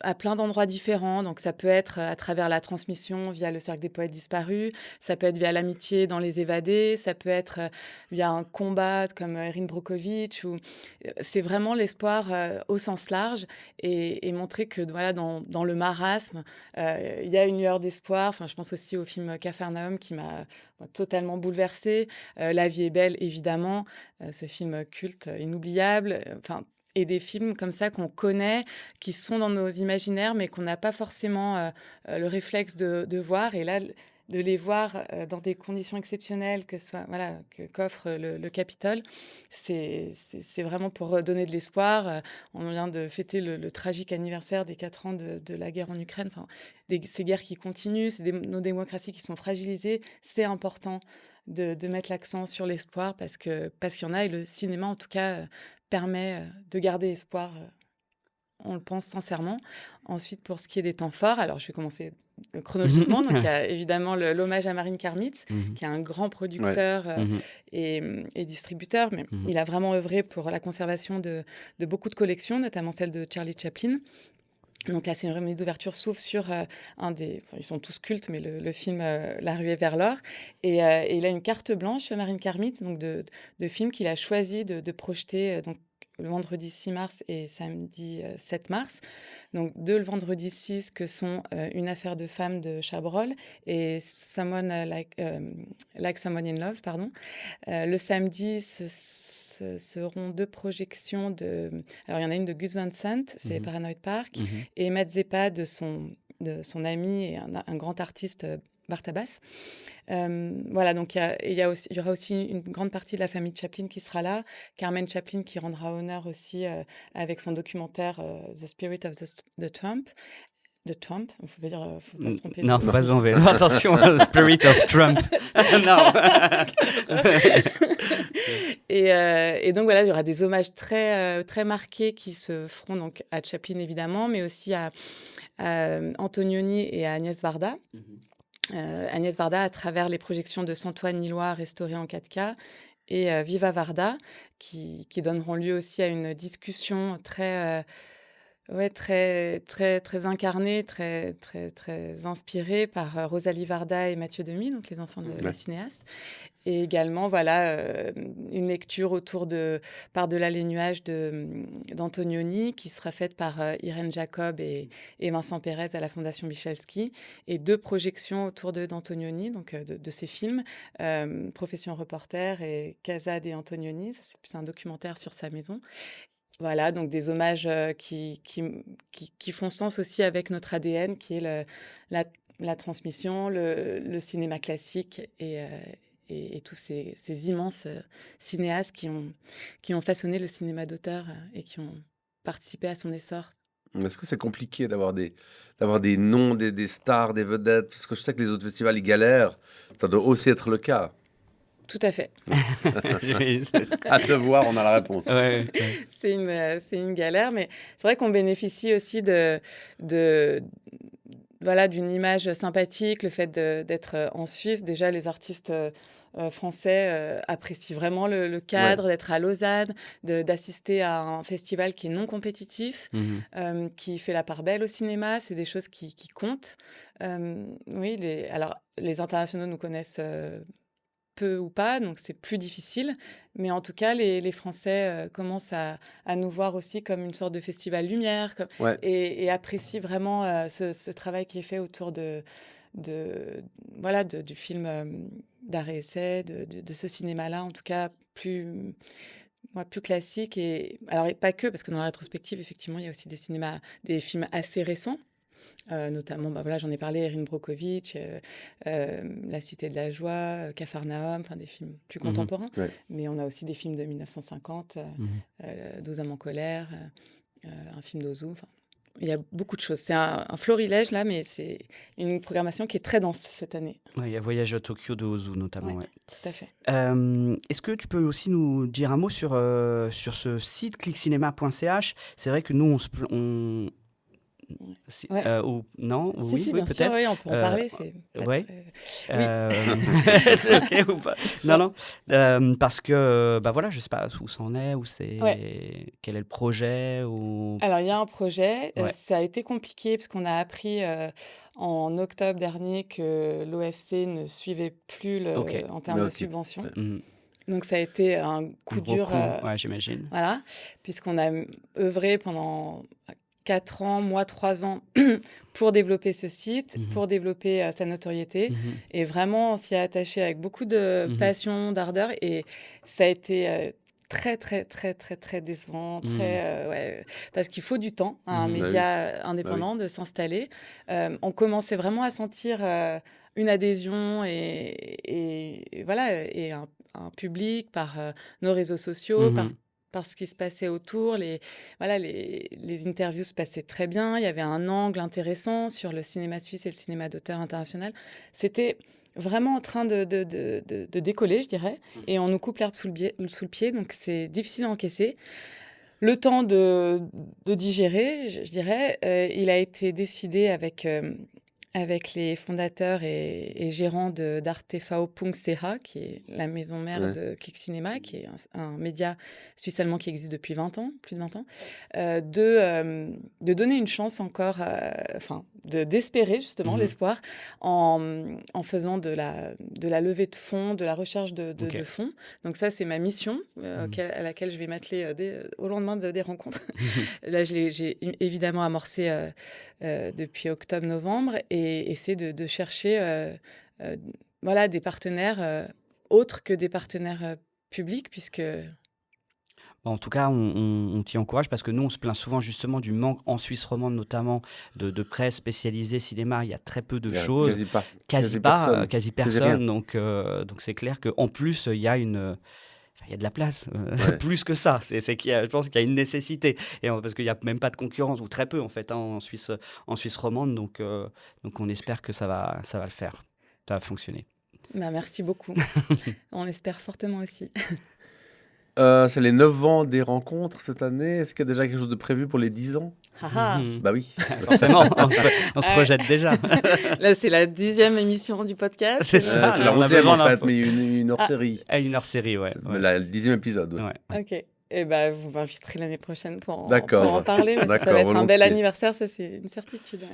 à plein d'endroits différents. Donc, ça peut être à travers la transmission via le Cercle des poètes disparus, ça peut être via l'amitié dans Les Évadés, ça peut être via un combat comme Erin Brockovich. C'est vraiment l'espoir au sens large et montrer que voilà, dans le marasme, il y a une lueur d'espoir. Enfin, je pense aussi au film Capharnaüm qui m'a totalement bouleversée. La vie est belle, évidemment, ce film culte, inoubliable. Enfin, et des films comme ça qu'on connaît, qui sont dans nos imaginaires, mais qu'on n'a pas forcément le réflexe de voir. Et là, de les voir dans des conditions exceptionnelles voilà, qu'offre le Capitole, c'est vraiment pour donner de l'espoir. On vient de fêter le tragique anniversaire des 4 ans de la guerre en Ukraine. Enfin, ces guerres qui continuent, nos démocraties qui sont fragilisées. C'est important de mettre l'accent sur l'espoir parce qu'il y en a, et le cinéma, en tout cas, permet de garder espoir. On le pense sincèrement. Ensuite, pour ce qui est des temps forts, alors je vais commencer chronologiquement. Donc, il y a évidemment l'hommage à Marine Karmitz, qui est un grand producteur et distributeur, mais il a vraiment œuvré pour la conservation de beaucoup de collections, notamment celle de Charlie Chaplin. Donc, la cérémonie d'ouverture s'ouvre sur ils sont tous cultes, mais le film La ruée vers l'or. Et il a une carte blanche, Marine Karmitz, donc de films qu'il a choisi de projeter donc, le vendredi 6 mars et samedi 7 mars. Donc, le vendredi 6, que sont Une affaire de femme de Chabrol et Someone like Someone in Love, pardon. Le samedi, seront 2 projections alors, il y en a une de Gus Van Sant, c'est Paranoid Park, et Mazeppa de son ami et un grand artiste, Bartabas. Voilà, donc il y aura aussi une grande partie de la famille Chaplin qui sera là. Carmen Chaplin qui rendra honneur aussi avec son documentaire The Spirit of the Trump. De Trump, il faut pas se tromper. Non, faut pas se tromper. Attention, Spirit of Trump. Non. Et donc voilà, il y aura des hommages très, très marqués qui se feront donc à Chaplin évidemment, mais aussi à Antonioni et à Agnès Varda. Agnès Varda à travers les projections de Santoine Nilois restaurées en 4K et Viva Varda qui donneront lieu aussi à une discussion très très, très, très incarnée, très, très, très inspirée par Rosalie Varda et Mathieu Demy, donc les enfants de la cinéaste. Et également, voilà, une lecture Par-delà les nuages d'Antonioni, qui sera faite par Irène Jacob et Vincent Pérez à la Fondation Michalski, et 2 projections autour d'Antonioni, donc de ses films, Profession reporter et Casade et Antonioni, ça c'est plus un documentaire sur sa maison. Voilà, donc des hommages qui font sens aussi avec notre ADN, qui est la transmission, le cinéma classique et tous ces immenses cinéastes qui ont façonné le cinéma d'auteur et qui ont participé à son essor. Est-ce que c'est compliqué d'avoir des noms, des stars, des vedettes? Parce que je sais que les autres festivals, ils galèrent. Ça doit aussi être le cas. Tout à fait. À te voir, on a la réponse. Ouais. C'est une galère, mais c'est vrai qu'on bénéficie aussi voilà, d'une image sympathique, le fait d'être en Suisse. Déjà, les artistes français apprécient vraiment le cadre, d'être à Lausanne, d'assister à un festival qui est non compétitif, qui fait la part belle au cinéma. C'est des choses qui comptent. Oui, alors, les internationaux nous connaissent peu ou pas, donc c'est plus difficile. Mais en tout cas, les Français commencent à nous voir aussi comme une sorte de festival lumière et apprécient vraiment ce travail qui est fait autour voilà, du film d'art et essai, de ce cinéma-là, en tout cas plus classique. Et alors, et pas que, parce que dans la rétrospective, effectivement, il y a aussi des films assez récents. Notamment, voilà, j'en ai parlé, Erin Brockovich, La Cité de la Joie, Capharnaüm, enfin des films plus contemporains. Mais on a aussi des films de 1950, 12 hommes en colère, un film d'Ozu. Il y a beaucoup de choses. C'est un florilège là, mais c'est une programmation qui est très dense cette année. Ouais, il y a Voyage à Tokyo de Ozu notamment. Ouais, tout à fait. Est-ce que tu peux aussi nous dire un mot sur ce site clickcinema.ch? C'est vrai que nous, Ouais. Ou non? Si, Oui, si, oui, bien sûr, peut-être. oui, on peut en Euh, parler. C'est pas ouais. très... C'est OK ou pas? Non, non, parce que, bah, voilà, je sais pas où ça en est, Ouais. quel est le projet ou Alors, il y a un projet. ouais, Ça a été compliqué parce qu'on a appris en octobre dernier que l'OFC ne suivait plus OK. en termes de Ok. subventions. Ouais. Mmh. Donc, ça a été un Un coup gros dur. coup, ouais, j'imagine. Voilà, puisqu'on a œuvré pendant 4 ans, moi 3 ans, pour développer ce site, Mmh. pour développer sa notoriété. Mmh. Et vraiment, on s'y est attaché avec beaucoup de Mmh. passion, d'ardeur. Et ça a été très, très, très, très, très décevant. Mmh. Ouais, parce qu'il faut du temps à un Mmh. Bah oui. média Bah oui. indépendant de s'installer. On commençait vraiment à sentir une adhésion et voilà, et un public par nos réseaux sociaux, Mmh. par ce qui se passait autour. Voilà, les interviews se passaient très bien. Il y avait un angle intéressant sur le cinéma suisse et le cinéma d'auteur international. C'était vraiment en train de décoller, je dirais. Et on nous coupe l'herbe sous le pied. Donc, c'est difficile à encaisser. Le temps de digérer, je dirais, il a été décidé avec les fondateurs et gérants d'ArtTV.ch, qui est la maison mère Ouais. de Click Cinéma, qui est un média suisse-allemand qui existe depuis 20 ans, plus de 20 ans, de donner une chance encore, enfin, d'espérer justement Mmh. l'espoir en faisant de la levée de fonds, de la recherche OK. de fonds. Donc ça, c'est ma mission Mmh. à laquelle je vais m'atteler au lendemain des rencontres. Là, j'ai évidemment amorcé depuis octobre-novembre et c'est de chercher euh, voilà, des partenaires autres que des partenaires publics, puisque... En tout cas, on t'y encourage parce que nous, on se plaint souvent justement du manque en Suisse romande, notamment de presse spécialisée cinéma. Il y a très peu de Il y a choses, quasi pas. quasi Quasi pas, personne. quasi Quasi rien. personne. Donc c'est clair qu'en plus, il y a il y a de la place, Ouais. plus que ça. Je pense qu'il y a une nécessité. Parce qu'il n'y a même pas de concurrence, ou très peu en fait, hein, en Suisse romande. Donc on espère que ça va le faire. Ça va fonctionner. Bah, merci beaucoup. On espère fortement aussi. C'est les 9 ans des rencontres cette année. Est-ce qu'il y a déjà quelque chose de prévu pour les 10 ans? Haha. Bah oui. Forcément, on se Ouais. projette déjà. Là, c'est la 10e émission du podcast. C'est ça. C'est la on a 11e besoin en fait, d'infos. mais une hors-série. À une hors-série, ouais. C'est Ouais. le 10e épisode. Ouais. Ouais. Ok. Et bah, vous m'inviterez l'année prochaine pour en D'accord. parler, mais ça D'accord, va être un bel volontiers. anniversaire, ça c'est une certitude. Ouais.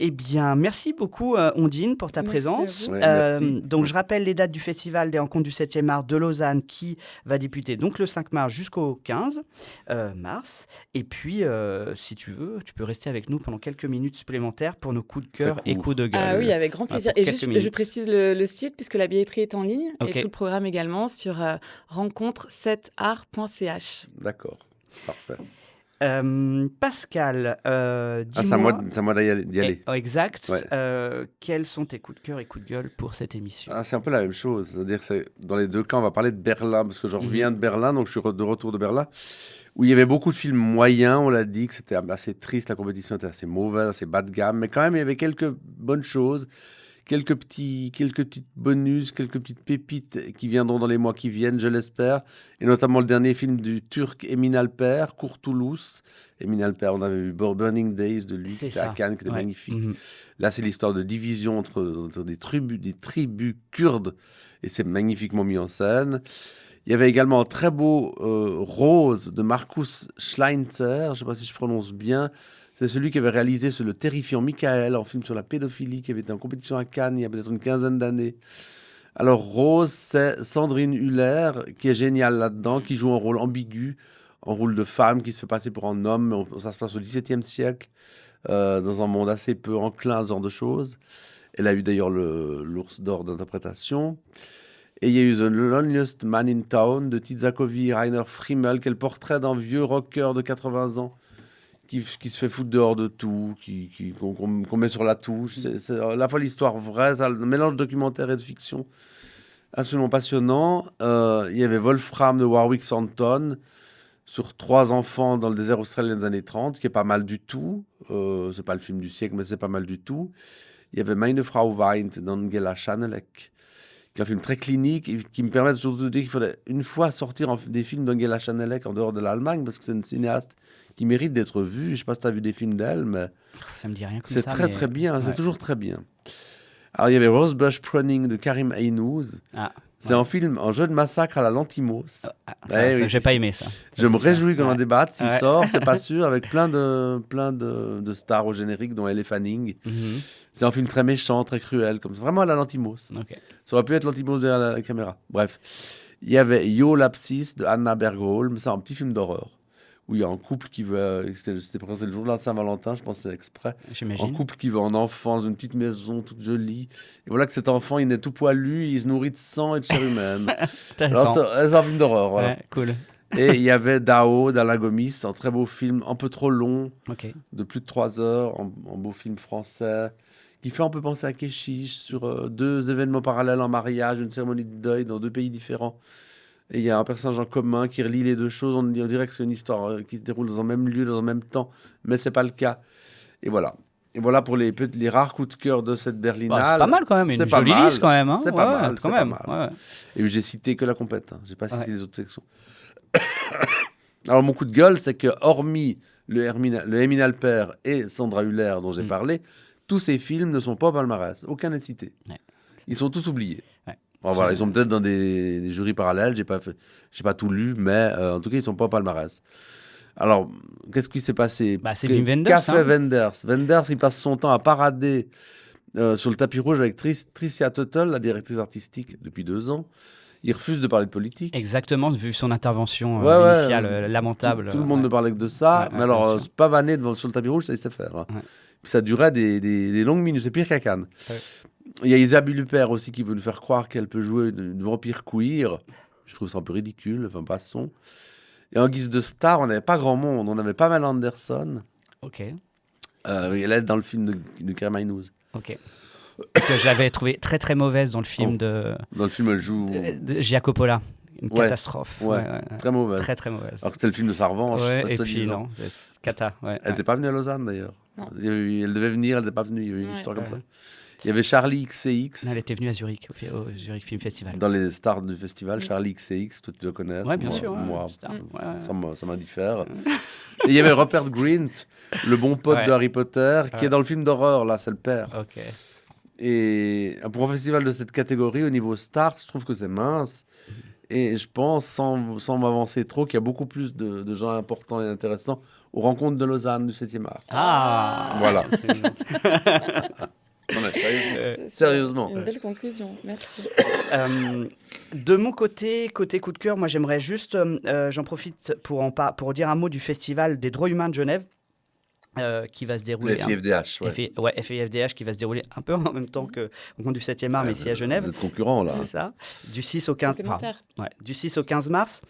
Eh bien, merci beaucoup, Ondine, pour ta Merci à présence. vous. Ouais, merci. Donc, je rappelle les dates du Festival des Rencontres du 7e art de Lausanne qui va débuter donc le 5 mars jusqu'au 15 mars. Et puis, si tu veux, tu peux rester avec nous pendant quelques minutes supplémentaires pour nos coups de cœur Très et court. coups de gueule. Ah oui, avec grand plaisir. pour Et quelques juste, je minutes. précise le site, puisque la billetterie est en ligne, Ok. et tout le programme également sur rencontre7art.ch. D'accord. Parfait. Pascal, Ah, c'est à dis-moi. moi d'y aller. Exact. Ouais. Quels sont tes coups de cœur et coups de gueule pour cette émission? Ah, c'est un peu la même chose. C'est-à-dire que dans les deux cas, on va parler de Berlin, parce que je reviens de Berlin, donc je suis de retour de Berlin, où il y avait beaucoup de films moyens. On l'a dit que c'était assez triste, la compétition était assez mauvaise, assez bas de gamme, mais quand même, il y avait quelques bonnes choses, quelques petites bonus, quelques petites pépites qui viendront dans les mois qui viennent, je l'espère. Et notamment le dernier film du Turc Emin Alper, Kurtulus. Emin Alper, on avait vu Burning Days de lui, qui C'est était à ça. Cannes, qui était Ouais. magnifique. Mhm. Là, c'est l'histoire de division entre des tribus kurdes, et c'est magnifiquement mis en scène. Il y avait également un très beau Rose de Markus Schleinzer, je ne sais pas si je prononce bien. C'est celui qui avait réalisé le terrifiant Michael, un film sur la pédophilie, qui avait été en compétition à Cannes il y a peut-être une quinzaine d'années. Alors Rose, c'est Sandrine Hüller, qui est géniale là-dedans, qui joue un rôle ambigu, un rôle de femme qui se fait passer pour un homme, mais ça se passe au XVIIe siècle, dans un monde assez peu enclin à ce genre de choses. Elle a eu d'ailleurs l'ours d'or d'interprétation. Et il y a eu The Loneliest Man in Town de Tizakovi et Rainer Frimmel, qui est le portrait d'un vieux rocker de 80 ans qui se fait foutre dehors de tout, qu'on met sur la touche. C'est à la fois l'histoire vraie, ça, le mélange documentaire et de fiction, absolument passionnant. Il y avait Wolfram de Warwick Thornton, sur 3 enfants dans le désert australien des années 30, qui est pas mal du tout. C'est pas le film du siècle, mais c'est pas mal du tout. Il y avait Meine Frau weint d'Angela Schanelek, qui est un film très clinique et qui me permet surtout de dire qu'il faudrait une fois sortir des films d'Angela Schanelek en dehors de l'Allemagne, parce que c'est une cinéaste qui mérite d'être vue. Je ne sais pas si tu as vu des films d'elle, mais Ça me dit rien comme c'est ça. très mais... très bien, ouais. c'est toujours très bien. Alors il y avait Rosebush Pruning de Karim Aynouz. Ah, C'est un film, un jeu de massacre à la Lantimos. ça, j'ai pas aimé ça. Je me réjouis qu'on en Ouais. débatte. S'il Ouais. sort, c'est pas sûr, avec plein de stars au générique, dont Elle Fanning. Mhm. C'est un film très méchant, très cruel, comme ça. Vraiment à la Lantimos. Ok. Ça aurait pu être Lantimos derrière la caméra. Bref. Il y avait Yo Lapsis de Anna Bergholm. C'est un petit film d'horreur où il y a un couple qui veut. C'était presque le jour de la Saint-Valentin, je pense que c'est exprès. Un J'imagine. couple qui veut un enfant dans une petite maison toute jolie. Et voilà que cet enfant, il est tout poilu, il se nourrit de sang et de chair humaine. Alors, Intéressant. c'est un film d'horreur, voilà. Ouais, cool. Et il y avait Dao d'Alain Gomis, un très beau film, un peu trop long, Ok. de plus de 3 heures, un beau film français, qui fait un peu penser à Keshish, sur 2 événements parallèles en mariage, une cérémonie de deuil dans 2 pays différents. Et il y a un personnage en commun qui relie les 2 choses. On dirait que c'est une histoire qui se déroule dans un même lieu, dans un même temps, mais c'est pas le cas. Et voilà. Et voilà pour les rares coups de cœur de cette Berlinale. Bah, c'est pas mal quand même, C'est une pas jolie mal. liste quand même. Hein. C'est pas Ouais, mal, quand c'est pas même. mal. Ouais. Et j'ai cité que la compète, hein. J'ai pas cité Ouais. les autres sections. Alors mon coup de gueule, c'est que hormis le Emin Alper et Sandra Hüller dont j'ai parlé, tous ces films ne sont pas au palmarès. Aucun n'est cité. Ouais. Ils sont tous oubliés. Ouais. Bon, voilà, ils sont peut-être dans des jurys parallèles. J'ai pas tout lu, mais en tout cas, ils sont pas au palmarès. Alors, qu'est-ce qui s'est passé? Bah, c'est Wim Wenders, Qu'a fait hein. Wenders? Wenders, il passe son temps à parader sur le tapis rouge avec Tricia Tuttle, la directrice artistique, depuis 2 ans. Il refuse de parler de politique. Exactement, vu son intervention Ouais, ouais, initiale lamentable. Tout le monde ne parlait que de ça. Ouais, mais ouais, alors, bien sûr. se pavaner sur le tapis rouge, ça, il sait faire. Hein. Ouais. Puis ça durait des longues minutes. C'est pire qu'à Cannes. Ouais. Il y a Isabelle Huppert aussi qui veut nous faire croire qu'elle peut jouer une vampire queer. Je trouve ça un peu ridicule. Enfin, passons. Et en guise de star, on n'avait pas grand monde. On avait Pamela Anderson. Ok, Elle est dans le film de Karim Aynouz. ok. Parce que je l'avais trouvée très très mauvaise dans le film Oh. de Dans le film, elle joue Giacopola. Une Ouais. catastrophe. Ouais. très mauvaise. Très très mauvaise. Alors que c'était le film de sa revanche. Ouais, et soit puis disant. non, c'est cata. Ouais, Elle n'était pas venue à Lausanne d'ailleurs. Non. Elle devait venir, elle n'était pas venue. Il y avait une Ouais. histoire comme Ouais. ça. Il y avait Charlie XCX. Elle était venue à Zurich, au Zurich Film Festival. Dans les stars du festival, Charlie XCX, toi tu dois connaître. Ouais, bien moi, sûr. Ouais, Moi, star. Ouais. ça m'indiffère. Et il y avait Rupert Grint, le bon pote Ouais. de Harry Potter, qui Ouais. est dans le film d'horreur, là, c'est le père. Ok. Et pour un festival de cette catégorie, au niveau stars, je trouve que c'est mince. Et je pense, sans m'avancer trop, qu'il y a beaucoup plus de gens importants et intéressants aux rencontres de Lausanne du 7e art. Ah Voilà. Non, mais sérieusement. Une belle conclusion, merci. De mon côté coup de cœur, moi j'aimerais juste, j'en profite pour dire un mot du festival des droits humains de Genève, qui va se Le dérouler. FIFDH, ouais. FIFDH qui va se dérouler un peu en même temps que au compte du 7e art, mais ici à Genève. Vous êtes concurrents, là. C'est ça, du 6 au 15, Complémentaire. du 6 au 15 mars.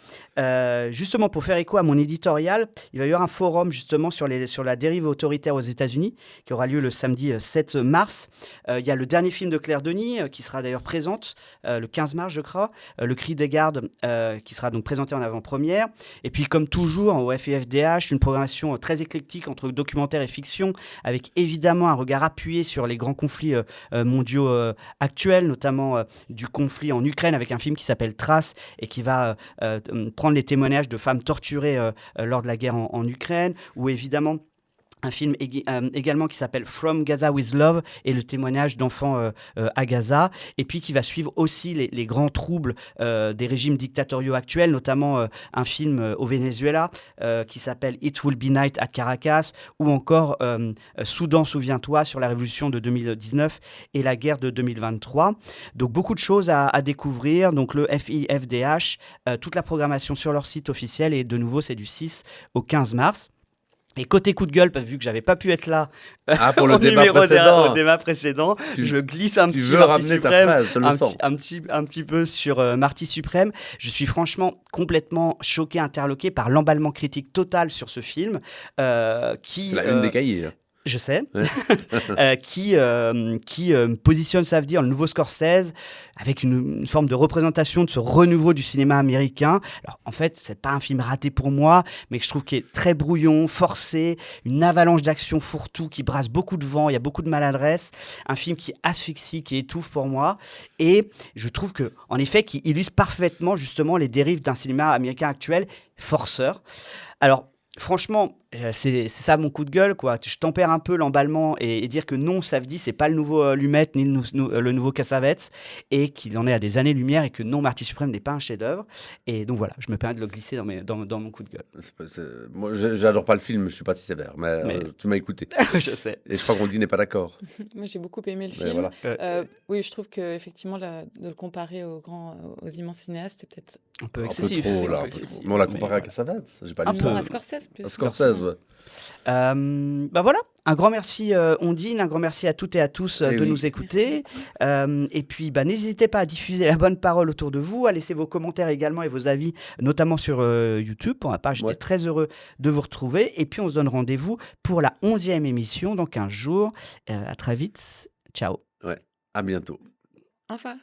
Justement, pour faire écho à mon éditorial, il va y avoir un forum justement sur la dérive autoritaire aux États-Unis qui aura lieu le samedi 7 mars. Il y a le dernier film de Claire Denis qui sera d'ailleurs présente le 15 mars, je crois. Le Cri des gardes qui sera donc présenté en avant-première. Et puis, comme toujours, au FIFDH, une programmation très éclectique entre documentaire et fiction, avec évidemment un regard appuyé sur les grands conflits mondiaux actuels, notamment du conflit en Ukraine, avec un film qui s'appelle Trace et qui va prendre les témoignages de femmes torturées lors de la guerre en Ukraine, ou évidemment un film également qui s'appelle From Gaza with Love et le témoignage d'enfants à Gaza, et puis qui va suivre aussi les grands troubles des régimes dictatoriaux actuels, notamment un film au Venezuela qui s'appelle It Will Be Night at Caracas, ou encore Soudan, souviens-toi, sur la révolution de 2019 et la guerre de 2023. Donc beaucoup de choses à découvrir, donc le FIFDH, toute la programmation sur leur site officiel, et de nouveau c'est du 6 au 15 mars. Et côté coup de gueule, vu que j'avais pas pu être là Pour le débat au débat précédent, je glisse un Tu petit veux Marty ramener ta Suprême, phrase, je le sens. un petit peu sur Marty Suprême. Je suis franchement complètement choqué, interloqué par l'emballement critique total sur ce film, qui C'est la une des cahiers. Je sais, Ouais. qui positionne Safdie en le nouveau Scorsese, avec une forme de représentation de ce renouveau du cinéma américain. Alors, en fait, c'est pas un film raté pour moi, mais que je trouve qu'il est très brouillon, forcé, une avalanche d'action fourre-tout qui brasse beaucoup de vent, il y a beaucoup de maladresse, un film qui asphyxie, qui étouffe pour moi, et je trouve que, en effet, qui illustre parfaitement justement les dérives d'un cinéma américain actuel, forceur. Alors, franchement, c'est ça mon coup de gueule, quoi. Je tempère un peu l'emballement et dire que non, Safdie, c'est pas le nouveau Lumet ni le nouveau Cassavetes, et qu'il en est à des années-lumière, et que non, Marty Suprême n'est pas un chef-d'œuvre. Et donc voilà, je me permets de le glisser dans mon coup de gueule. Moi, j'adore pas le film, je suis pas si sévère, mais Mais tu m'as écouté. je sais. Et je crois qu'on dit n'est pas d'accord. Moi, j'ai beaucoup aimé le Mais film. voilà. Oui, je trouve qu'effectivement, de le comparer aux immenses cinéastes, c'est peut-être Un peu Un peu excessif. trop, là. excessif. Mais on l'a Mais comparé à Cassavetes. J'ai pas un lu peu ça. à Scorsese plus. À Scorsese, ouais. Bah voilà, un grand merci Ondine, un grand merci à toutes et à tous Eh de oui. nous écouter. Et puis bah, n'hésitez pas à diffuser la bonne parole autour de vous, à laisser vos commentaires également et vos avis, notamment sur YouTube. Pour ma part, j'étais Ouais. très heureux de vous retrouver. Et puis on se donne rendez-vous pour la 11e émission dans 15 jours. À très vite. Ciao. Ouais. À bientôt. Enfin.